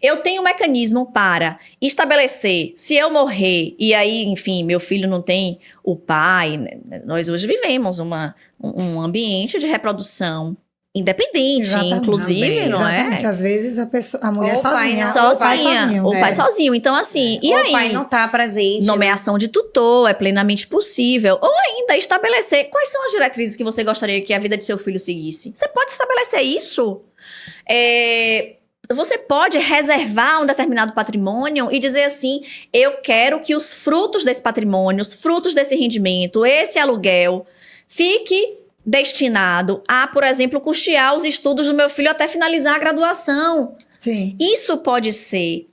Eu tenho um mecanismo para estabelecer, se eu morrer, e aí, enfim, meu filho não tem o pai, né? Nós hoje vivemos um ambiente de reprodução independente, Exatamente. inclusive, não Exatamente. é? Às vezes a mulher Ou o pai, sozinha. né? ou o pai Sozinha, o pai sozinho. Então, assim, e Ou aí? o pai não tá presente. Nomeação de tutor é plenamente possível. Ou ainda estabelecer quais são as diretrizes que você gostaria que a vida de seu filho seguisse. Você pode estabelecer isso. Você pode reservar um determinado patrimônio e dizer assim, eu quero que os frutos desse patrimônio, os frutos desse rendimento, esse aluguel, fique destinado a, por exemplo, custear os estudos do meu filho até finalizar a graduação. Sim. Isso pode ser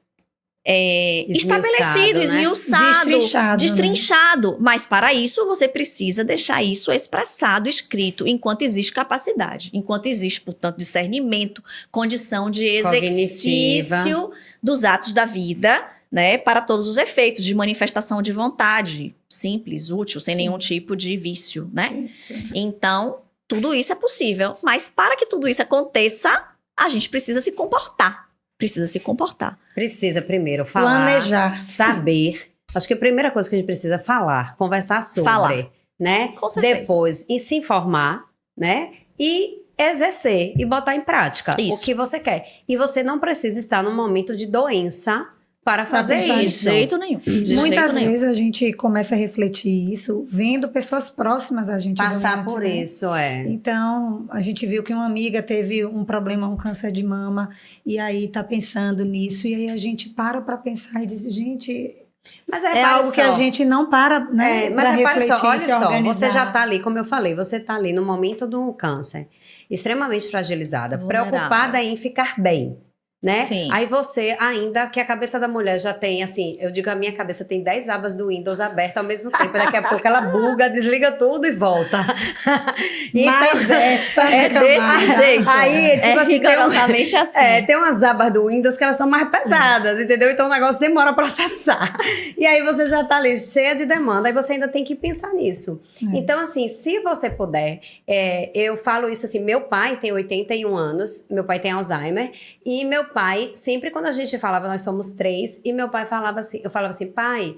estabelecido, né? esmiuçado, Destrinchado, destrinchado. Mas para isso você precisa deixar isso expressado, escrito, enquanto existe capacidade, enquanto existe, portanto, discernimento, condição de exercício dos atos da vida, né, para todos os efeitos, de manifestação de vontade, simples, útil, sem nenhum tipo de vício, né? Sim. Então, tudo isso é possível, mas para que tudo isso aconteça, a gente precisa se comportar. Precisa primeiro falar, Planejar. saber. Acho que a primeira coisa que a gente precisa falar, conversar sobre, né? Com certeza. Depois, e se informar, né? E exercer e botar em prática Isso. o que você quer. E você não precisa estar num momento de doença para fazer pensar isso. De jeito nenhum. Muitas vezes a gente começa a refletir isso vendo pessoas próximas a gente. Passar doente, por né? isso, Então, a gente viu que uma amiga teve um problema, um câncer de mama, e aí tá pensando nisso, e aí a gente para pensar e diz, gente, Mas é algo que a gente não para, né? Mas pra repare só, refletir, olha se só, organizar. você já tá ali, como eu falei, você tá ali no momento do câncer, extremamente fragilizada, Vulnerável. preocupada em ficar bem. Né? Sim. Aí você ainda, que a cabeça da mulher já tem, assim, eu digo, a minha cabeça tem 10 abas do Windows abertas ao mesmo tempo, daqui a pouco ela buga, desliga tudo e volta. Mas essa É desse jeito. Aí, tipo assim, rigorosamente assim. tem umas abas do Windows que elas são mais pesadas, entendeu? Então o negócio demora a processar. E aí você já tá ali cheia de demanda, aí você ainda tem que pensar nisso. Então, assim, se você puder, eu falo isso assim, meu pai tem 81 anos, meu pai tem Alzheimer, e meu pai, sempre quando a gente falava, nós somos 3, e meu pai falava assim, eu falava assim, pai,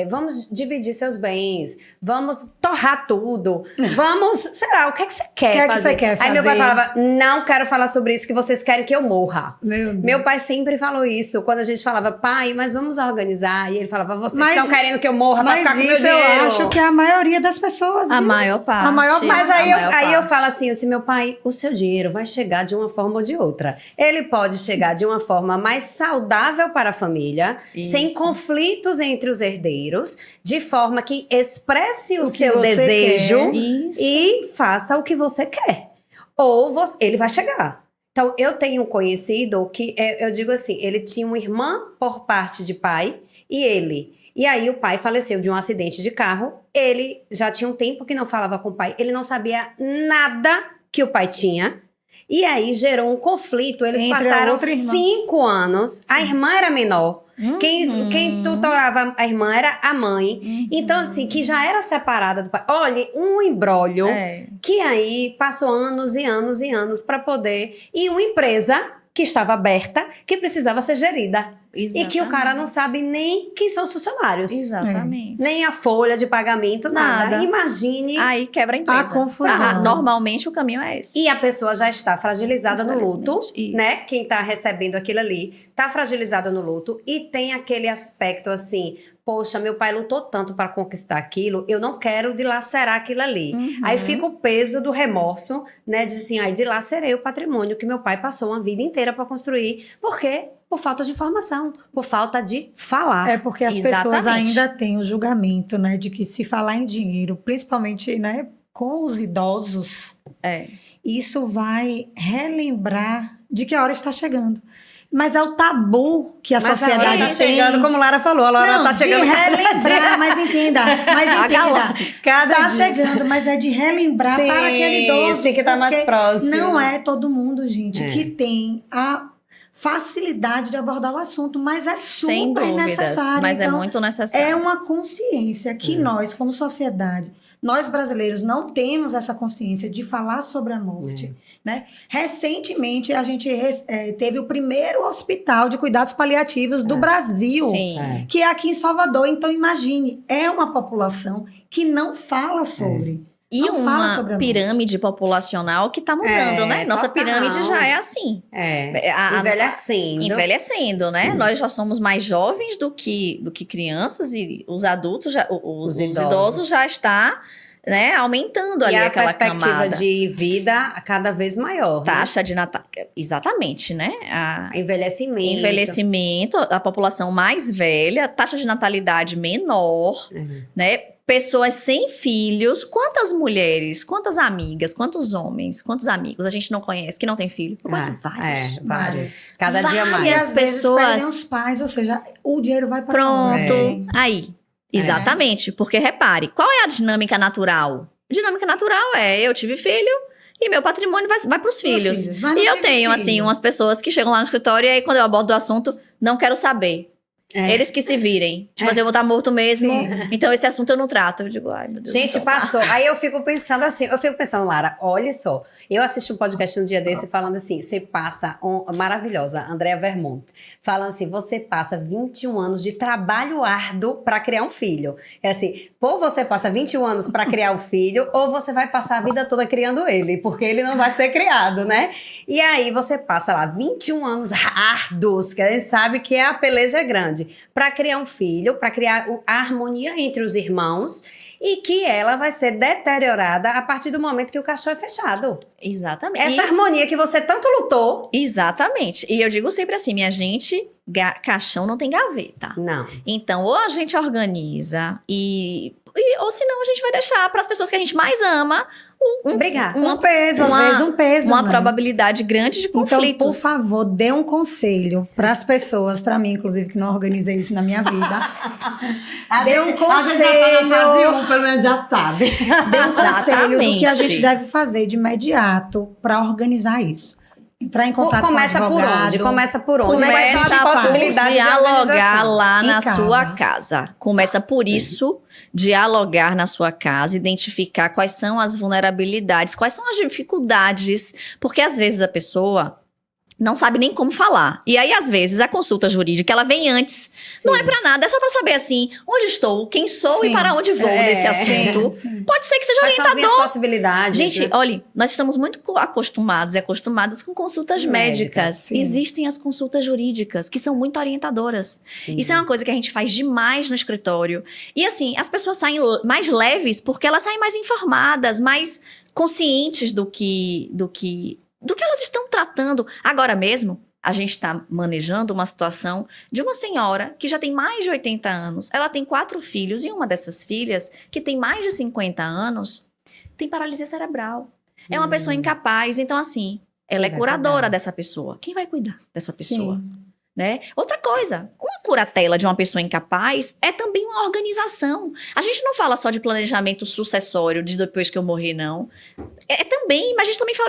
vamos dividir seus bens, vamos torrar tudo, vamos, será, o que é que você quer fazer? Você quer fazer? Aí meu pai falava, não quero falar sobre isso, que vocês querem que eu morra. Meu Deus. Meu pai sempre falou isso, quando a gente falava, pai, mas vamos organizar, e ele falava, vocês Mas- estão querendo que eu morra pra Mas ficar com meu isso dinheiro? eu acho que é a maioria das pessoas. A viu? maior parte. A maior parte. Mas aí, A maior aí eu parte. falo assim, meu pai, o seu dinheiro vai chegar de uma forma ou de outra. Ele pode chegar de uma forma mais saudável para a família, Isso. sem conflitos entre os herdeiros, de forma que expresse o O que seu você desejo quer. Isso. e faça o que você quer. Ou ele vai chegar. Então, eu tenho um conhecido que, eu digo assim, ele tinha uma irmã por parte de pai e ele. E aí o pai faleceu de um acidente de carro. Ele já tinha um tempo que não falava com o pai. Ele não sabia nada que o pai tinha. E aí gerou um conflito. Eles Entre a passaram outra irmã. 5 anos. A irmã era menor. Quem tutorava a irmã era a mãe. Então, assim, que já era separada do pai. Olha, um imbróglio que aí passou anos e anos e anos para poder... E uma empresa que estava aberta, que precisava ser gerida. E que o cara não sabe nem quem são os funcionários. Exatamente. Nem a folha de pagamento, nada. Nada. Imagine... Aí quebra a empresa. A confusão. Normalmente o caminho é esse. E a pessoa já está fragilizada no luto, Infelizmente, isso. né? Quem está recebendo aquilo ali está fragilizada no luto e tem aquele aspecto assim, poxa, meu pai lutou tanto para conquistar aquilo, eu não quero dilacerar aquilo ali. Aí fica o peso do remorso, né? De assim, dilacerei o patrimônio que meu pai passou uma vida inteira para construir. Por quê? Por falta de informação, por falta de falar. É porque as pessoas Exatamente. ainda têm o julgamento, né, de que se falar em dinheiro, principalmente, né, com os idosos, isso vai relembrar de que a hora está chegando. Mas é o tabu que a Mas agora sociedade tá tem. chegando, como Lara falou, a Lara tá chegando. De relembrar, mas entenda. Cada Tá dia. chegando, mas é de relembrar Sim, para aquele idoso. sim, que tá mais porque próximo. Não é todo mundo, gente, que tem a facilidade de abordar o assunto, mas é super Sem dúvidas. necessário. Mas Então, é muito necessário. é uma consciência que nós, como sociedade, nós brasileiros não temos essa consciência de falar sobre a morte, né? Recentemente, a gente teve o primeiro hospital de cuidados paliativos do Brasil, Sim. que é aqui em Salvador. Então, imagine, é uma população que não fala sobre. E Não fala uma sobre a morte. pirâmide populacional que tá mudando, né? Nossa total. pirâmide já é assim. Envelhecendo. Envelhecendo, né? Nós já somos mais jovens do que crianças e os adultos, os idosos já está, né, aumentando ali E a aquela perspectiva camada. de vida cada vez maior. né? Taxa de natalidade. Exatamente, né? Envelhecimento. A população mais velha, taxa de natalidade menor, né? pessoas sem filhos. Quantas mulheres, quantas amigas, quantos homens, quantos amigos a gente não conhece que não tem filho? Eu conheço vários. Vários. Cada dia mais. E às vezes pessoas- perdem os pais, ou seja, o dinheiro vai para Pronto. Aí. Exatamente. Porque repare, qual é a dinâmica natural? A dinâmica natural é: eu tive filho e meu patrimônio vai para os filhos. E eu tenho, assim, umas pessoas que chegam lá no escritório e aí, quando eu abordo o assunto, não quero saber. Eles que se virem. Tipo assim, eu vou estar morto mesmo, então esse assunto eu não trato. Eu digo, ai, meu Deus. Gente, então passou. Aí eu fico pensando, Lara, olha só. Eu assisti um podcast um dia desse falando assim, você passa, maravilhosa, Andrea Vermont, falando assim, você passa 21 anos de trabalho árduo para criar um filho. É assim, ou você passa 21 anos para criar o filho, ou você vai passar a vida toda criando ele, porque ele não vai ser criado, né? E aí você passa lá 21 anos árduos, que a gente sabe que a peleja é grande, para criar um filho, para criar a harmonia entre os irmãos, e que ela vai ser deteriorada a partir do momento que o caixão é fechado. Exatamente. Essa harmonia que você tanto lutou. Exatamente. E eu digo sempre assim, minha gente, caixão não tem gaveta. Não. Então, ou a gente organiza ou senão a gente vai deixar para as pessoas que a gente mais ama Brigar. Um peso, às vezes um peso. uma né? probabilidade grande de Então, conflitos. por favor, dê um conselho para as pessoas, para mim, inclusive, que não organizei isso na minha vida. Dê um conselho. Pelo menos já sabe. Dê um conselho do que a Exatamente. gente deve fazer de imediato para organizar isso. Entrar em contato Começa com o por advogado. onde? Começa por onde? Começa Quais são as por possibilidades de dialogar organização? lá Em na casa. sua casa. Começa por isso, dialogar na sua casa, identificar quais são as vulnerabilidades, quais são as dificuldades, porque às vezes a pessoa não sabe nem como falar. E aí, às vezes, a consulta jurídica, ela vem antes. Sim. Não é pra nada, é só pra saber, assim, onde estou, quem sou e Sim. para onde vou nesse assunto. Sim. Pode ser que seja Quais são as minhas orientador. possibilidades? Gente, né? olha, nós estamos muito acostumados e acostumadas com consultas médicas. sim. Existem as consultas jurídicas, que são muito orientadoras. Isso é uma coisa que a gente faz demais no escritório. E assim, as pessoas saem mais leves porque elas saem mais informadas, mais conscientes do que elas estão tratando. Agora mesmo, a gente está manejando uma situação de uma senhora que já tem mais de 80 anos. Ela tem 4 filhos e uma dessas filhas, que tem mais de 50 anos, tem paralisia cerebral. É uma pessoa incapaz. Então, assim, ela é Quem vai curadora cuidar? dessa pessoa. Quem vai cuidar dessa pessoa? Sim. Né? Outra coisa, uma curatela de uma pessoa incapaz é também uma organização. A gente não fala só de planejamento sucessório de depois que eu morrer, não. É também, mas a gente também fala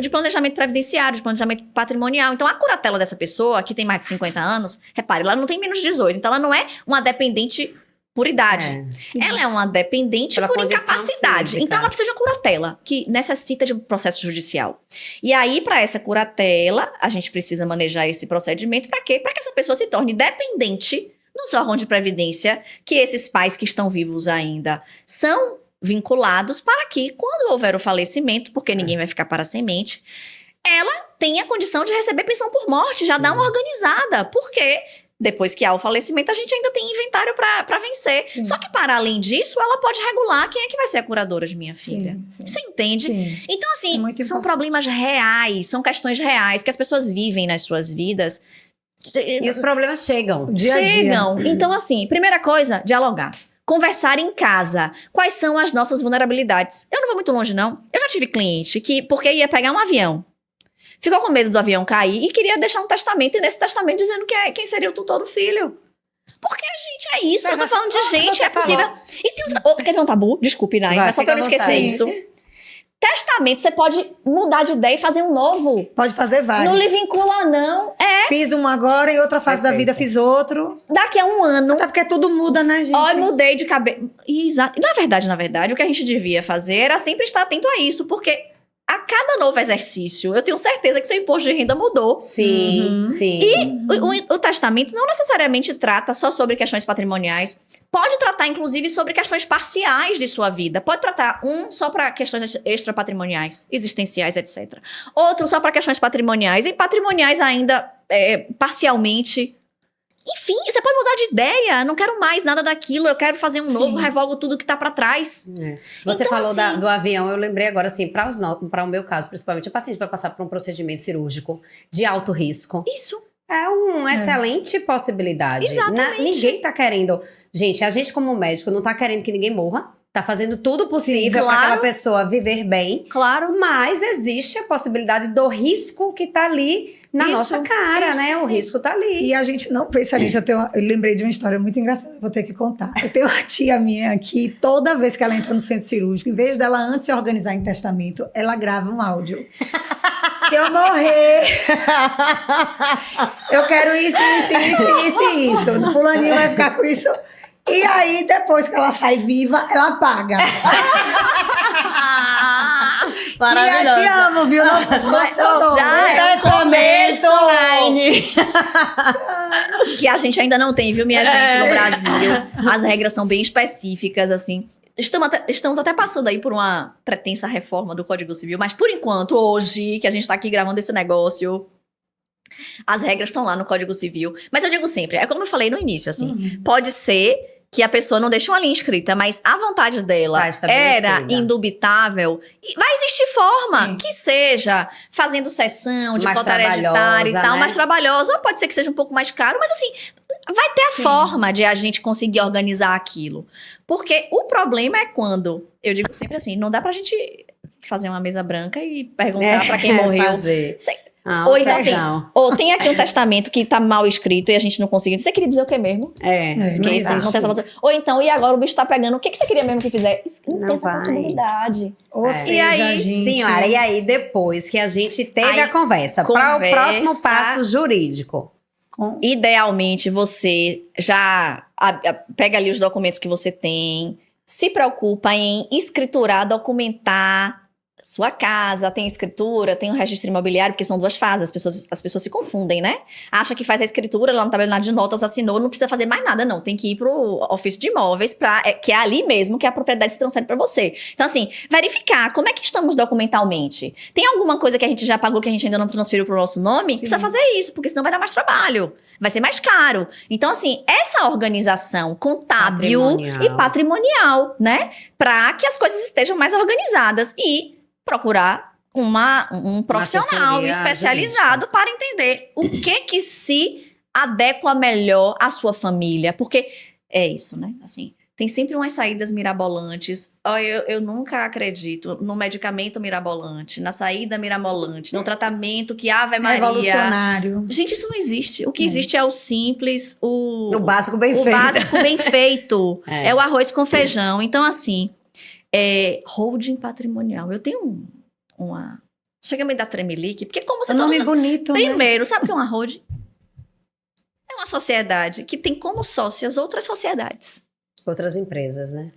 de planejamento previdenciário, de planejamento patrimonial. Então, a curatela dessa pessoa, que tem mais de 50 anos, repare, ela não tem menos de 18, então ela não é uma dependente por idade. Sim. Ela é uma dependente Pela por condição incapacidade. física. Então, ela precisa de uma curatela, que necessita de um processo judicial. E aí, para essa curatela, a gente precisa manejar esse procedimento. Para quê? Para que essa pessoa se torne dependente nos órgãos de previdência, que esses pais que estão vivos ainda são vinculados, para que, quando houver o falecimento, porque ninguém vai ficar para a semente, ela tenha condição de receber pensão por morte, já dá uma organizada. Porque depois que há o falecimento, a gente ainda tem inventário para vencer. Sim. Só que, para além disso, ela pode regular quem é que vai ser a curadora de minha filha. Sim. Você entende? Sim. Então, É assim, muito são importante. problemas reais, são questões reais que as pessoas vivem nas suas vidas. E os problemas chegam. Dia a dia. Chegam. Então, assim, primeira coisa, dialogar. Conversar em casa. Quais são as nossas vulnerabilidades? Eu não vou muito longe, não. Eu já tive cliente que, porque ia pegar um avião, ficou com medo do avião cair e queria deixar um testamento, e nesse testamento dizendo quem seria o tutor do filho. Porque, gente, é isso. Mas eu tô você- falando de gente, você é possível. falou. E tem outra. Quer ver um tabu? Desculpe, Nai, Vai, mas só pra eu não fica à esquecer vontade. isso. Testamento, você pode mudar de ideia e fazer um novo. Pode fazer vários. Não lhe vincula, não. Fiz um agora, em outra fase da Perfeito. vida fiz outro. Daqui a um ano. Até porque tudo muda, né, gente? Ó, eu mudei de cabelo. Exato. Na verdade, o que a gente devia fazer era sempre estar atento a isso, porque a cada novo exercício, eu tenho certeza que seu imposto de renda mudou. Sim, sim. O testamento não necessariamente trata só sobre questões patrimoniais. Pode tratar, inclusive, sobre questões parciais de sua vida. Pode tratar só para questões extrapatrimoniais, existenciais, etc. Outro só para questões patrimoniais. E patrimoniais ainda parcialmente. Enfim, você pode mudar de ideia. Não quero mais nada daquilo. Eu quero fazer um novo, revogo tudo que tá para trás. É. Você Então, falou assim- do avião, eu lembrei agora, assim, para o meu caso, principalmente, o paciente vai passar por um procedimento cirúrgico de alto risco. Isso. É uma excelente possibilidade. Exatamente. Ninguém tá querendo Gente, a gente como médico não tá querendo que ninguém morra. Tá fazendo tudo possível para claro. aquela pessoa viver bem. Claro. Mas existe a possibilidade do risco que tá ali na Isso, nossa cara, isso, né? O risco tá ali. E a gente não pensa nisso. Eu lembrei de uma história muito engraçada, vou ter que contar. Eu tenho uma tia minha que toda vez que ela entra no centro cirúrgico, em vez dela antes se organizar em testamento, ela grava um áudio. Se eu morrer, eu quero isso. Fulaninho vai ficar com isso. E aí, depois que ela sai viva, ela paga. Tia, te amo, viu? Não funcionou. Já é um começo online. Que a gente ainda não tem, viu, minha gente, no Brasil. As regras são bem específicas, assim. Estamos até passando aí por uma pretensa reforma do Código Civil, mas por enquanto, hoje, que a gente tá aqui gravando esse negócio, as regras estão lá no Código Civil. Mas eu digo sempre, é como eu falei no início, assim, pode ser que a pessoa não deixe uma linha escrita, mas a vontade dela era indubitável. E vai existir forma que seja fazendo sessão de cota hereditária e tal, mais trabalhosa. Ou pode ser que seja um pouco mais caro, mas assim, vai ter a forma de a gente conseguir organizar aquilo. Porque o problema é quando, eu digo sempre assim, não dá pra gente fazer uma mesa branca e perguntar pra quem morreu. Ou então assim, ou tem aqui um testamento que tá mal escrito e a gente não conseguiu. Você queria dizer o que mesmo? Esqueci. Ou então, e agora o bicho tá pegando, o que você queria mesmo que fizer? Não tem essa possibilidade. Ou seja, gente... Senhora, e aí depois que a gente teve a conversa, para o próximo passo jurídico? Idealmente, você já pega ali os documentos que você tem, se preocupa em escriturar, documentar sua casa, tem escritura, tem o registro imobiliário, porque são duas fases, as pessoas se confundem, né? Acha que faz a escritura lá no tabelionário de notas, assinou, não precisa fazer mais nada, não. Tem que ir pro ofício de imóveis, que é ali mesmo que a propriedade se transfere para você. Então, assim, verificar como é que estamos documentalmente. Tem alguma coisa que a gente já pagou que a gente ainda não transferiu pro nosso nome? Sim. Precisa fazer isso, porque senão vai dar mais trabalho. Vai ser mais caro. Então, assim, essa organização contábil e patrimonial, né? Para que as coisas estejam mais organizadas e procurar um profissional especializado para entender o que se adequa melhor à sua família. Porque é isso, né? Assim, tem sempre umas saídas mirabolantes. Eu nunca acredito no medicamento mirabolante, na saída mirabolante, no tratamento que Ave Maria... revolucionário. Gente, isso não existe. O que existe é o simples, o básico bem feito. O básico bem feito. É o arroz com feijão. Então, assim... holding patrimonial. Eu tenho uma... Chega a me dar tremelique, porque como você... nome bonito, primeiro, né? sabe o que é uma holding? É uma sociedade que tem como sócias outras sociedades. Outras empresas, né?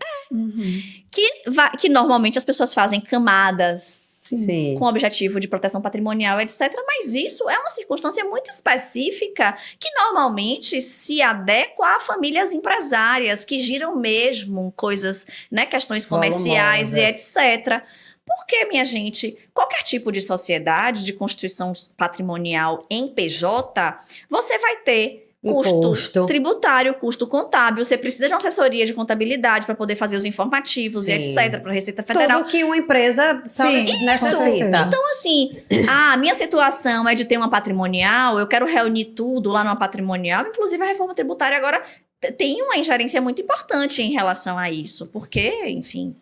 Que normalmente as pessoas fazem camadas... Sim. Com objetivo de proteção patrimonial, etc. Mas isso é uma circunstância muito específica que normalmente se adequa a famílias empresárias que giram mesmo coisas, né, questões comerciais e etc. Porque, minha gente, qualquer tipo de sociedade, de constituição patrimonial em PJ, você vai ter custo tributário, custo contábil. Você precisa de uma assessoria de contabilidade para poder fazer os informativos e etc. para a Receita Federal. Tudo que uma empresa necessita. Então, assim, a minha situação é de ter uma patrimonial, eu quero reunir tudo lá numa patrimonial, inclusive a reforma tributária agora tem uma ingerência muito importante em relação a isso, porque, enfim...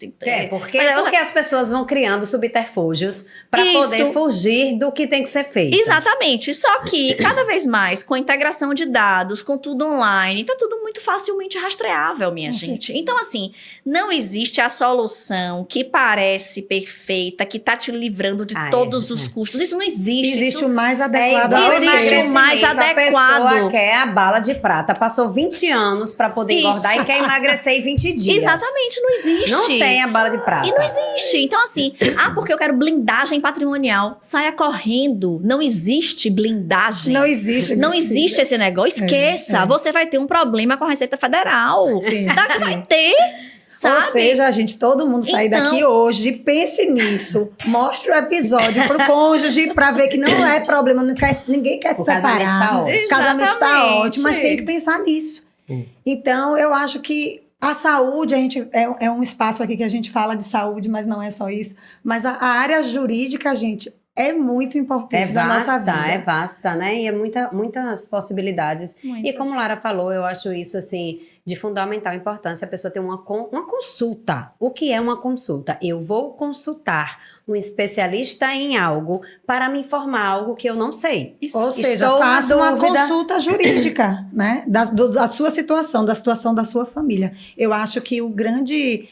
Porque as pessoas vão criando subterfúgios para poder fugir do que tem que ser feito. Exatamente, só que cada vez mais, com a integração de dados, com tudo online, tá tudo muito facilmente rastreável, minha gente. Então, assim, não existe a solução que parece perfeita, que tá te livrando de todos os custos. Isso não existe. Existe o mais adequado. Existe o mais adequado. A pessoa quer a bala de prata, passou 20 anos para poder engordar e quer emagrecer em 20 dias. Exatamente, não existe. Não tem a bala de prata. E não existe. Então, assim, porque eu quero blindagem patrimonial. Saia correndo. Não existe blindagem. Não existe. Não existe esse negócio. Esqueça. Você vai ter um problema com a Receita Federal. Vai ter. Sabe? Ou seja, gente, todo mundo sair daqui hoje, pense nisso, mostre o episódio pro cônjuge pra ver que não é problema, ninguém quer se separar. O casamento tá ótimo, mas tem que pensar nisso. Então, eu acho que a saúde, a gente é um espaço aqui que a gente fala de saúde, mas não é só isso. Mas a área jurídica, gente, é muito importante na nossa vida. É vasta, né? E é muitas possibilidades. E como Lara falou, eu acho isso, assim, de fundamental importância a pessoa ter uma consulta. O que é uma consulta? Eu vou consultar um especialista em algo para me informar algo que eu não sei. Ou seja, faça uma consulta jurídica, né? Da sua situação, da situação da sua família. Eu acho que o grande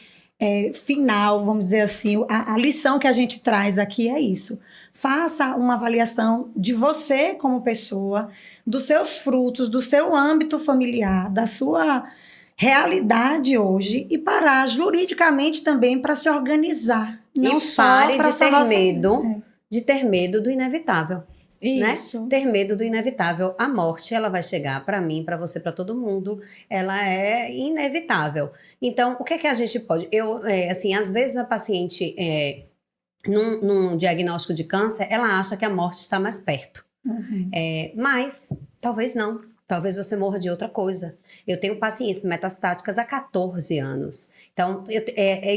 final, vamos dizer assim, a lição que a gente traz aqui é isso. Faça uma avaliação de você como pessoa, dos seus frutos, do seu âmbito familiar, da sua realidade hoje e parar juridicamente também para se organizar. Não E pare só de ter medo, de ter medo do inevitável. Isso. Né? Ter medo do inevitável. A morte, ela vai chegar para mim, para você, para todo mundo. Ela é inevitável. Então, o que é que a gente pode... assim, às vezes a paciente, num diagnóstico de câncer, ela acha que a morte está mais perto. Uhum. Mas, talvez não. Talvez você morra de outra coisa. Eu tenho pacientes metastáticas há 14 anos. Então,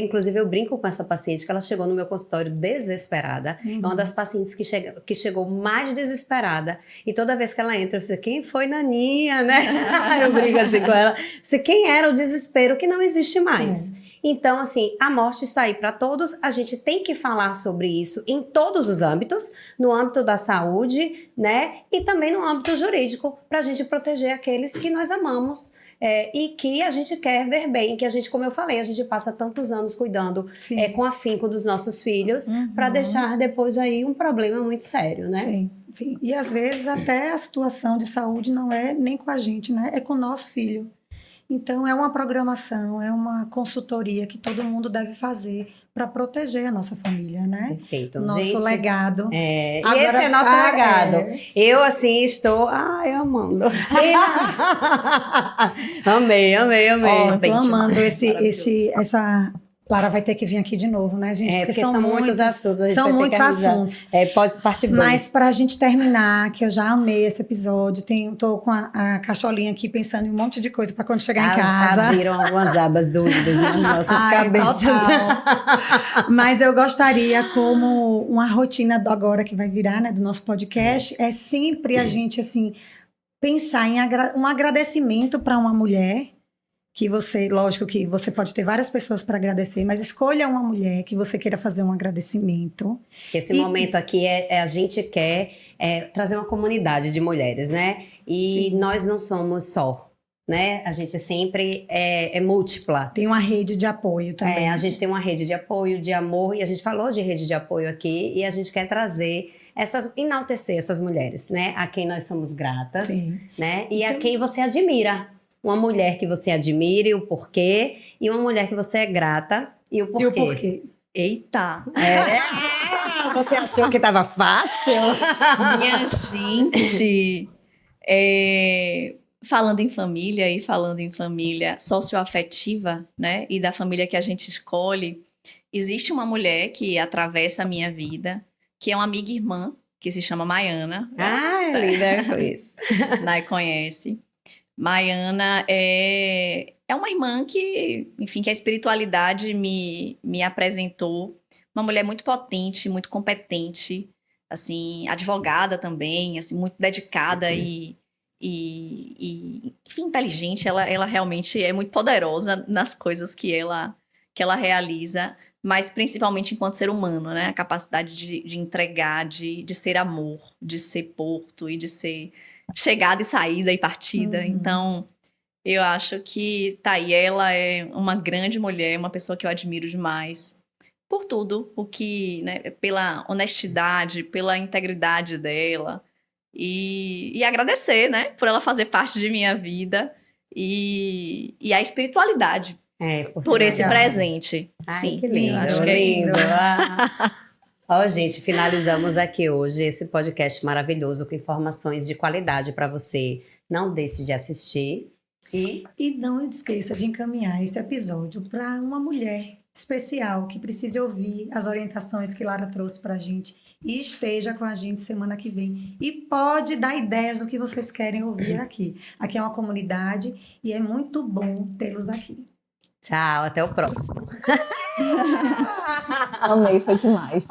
inclusive, eu brinco com essa paciente que ela chegou no meu consultório desesperada. É uma das pacientes que chegou mais desesperada. E toda vez que ela entra, eu sei, quem foi Naninha, né? Eu brinco assim com ela. Quem era o desespero que não existe mais. Então, assim, a morte está aí para todos, a gente tem que falar sobre isso em todos os âmbitos, no âmbito da saúde, né, e também no âmbito jurídico, para a gente proteger aqueles que nós amamos e que a gente quer ver bem, que a gente, como eu falei, a gente passa tantos anos cuidando com afinco dos nossos filhos, para deixar depois aí um problema muito sério, né? Sim, sim. E às vezes até a situação de saúde não é nem com a gente, né, é com o nosso filho. Então, é uma programação, é uma consultoria que todo mundo deve fazer para proteger a nossa família, né? Perfeito. Nosso gente, legado. E esse é nosso legado. Eu, assim, estou... amando. Amei. Estou amando essa... Clara vai ter que vir aqui de novo, né, gente? Porque são muitos assuntos. São muitos assuntos. Pode partir bem. Mas para a gente terminar, que eu já amei esse episódio, tô com a cacholinha aqui pensando em um monte de coisa para quando chegar em casa. Abriram algumas abas doídas nas nossas cabeças. Mas eu gostaria, como uma rotina agora que vai virar, né, do nosso podcast, é sempre a gente, assim, pensar em um agradecimento para uma mulher. Que você, lógico que você pode ter várias pessoas para agradecer, mas escolha uma mulher que você queira fazer um agradecimento. Esse momento aqui a gente quer trazer uma comunidade de mulheres, né? E nós não somos só, né? A gente sempre é múltipla. Tem uma rede de apoio também. A gente tem uma rede de apoio, de amor, e a gente falou de rede de apoio aqui, e a gente quer trazer enaltecer essas mulheres, né? A quem nós somos gratas, né? E a quem você admira. Uma mulher que você admira e o porquê, e uma mulher que você é grata e o porquê. E o porquê. Eita! Você achou que estava fácil? Minha gente! Falando em família socioafetiva, né? E da família que a gente escolhe, existe uma mulher que atravessa a minha vida, que é uma amiga irmã, que se chama Maiana. Linda com isso. Nai conhece. Maiana é uma irmã que, enfim, que a espiritualidade me apresentou. Uma mulher muito potente, muito competente, assim, advogada também, assim, muito dedicada e enfim, inteligente. Ela realmente é muito poderosa nas coisas que ela realiza, mas principalmente enquanto ser humano, né? A capacidade de entregar, de ser amor, de ser porto e de ser chegada e saída e partida. Então, eu acho que ela é uma grande mulher, uma pessoa que eu admiro demais por tudo o que, né, pela honestidade, pela integridade dela e agradecer, né, por ela fazer parte de minha vida e a espiritualidade por esse presente. Sim, que lindo, acho que é lindo. Gente, finalizamos aqui hoje esse podcast maravilhoso com informações de qualidade para você. Não deixe de assistir. E não esqueça de encaminhar esse episódio para uma mulher especial que precise ouvir as orientações que Lara trouxe para a gente e esteja com a gente semana que vem. E pode dar ideias do que vocês querem ouvir aqui. Aqui é uma comunidade e é muito bom tê-los aqui. Tchau, até o próximo. Amei, foi demais.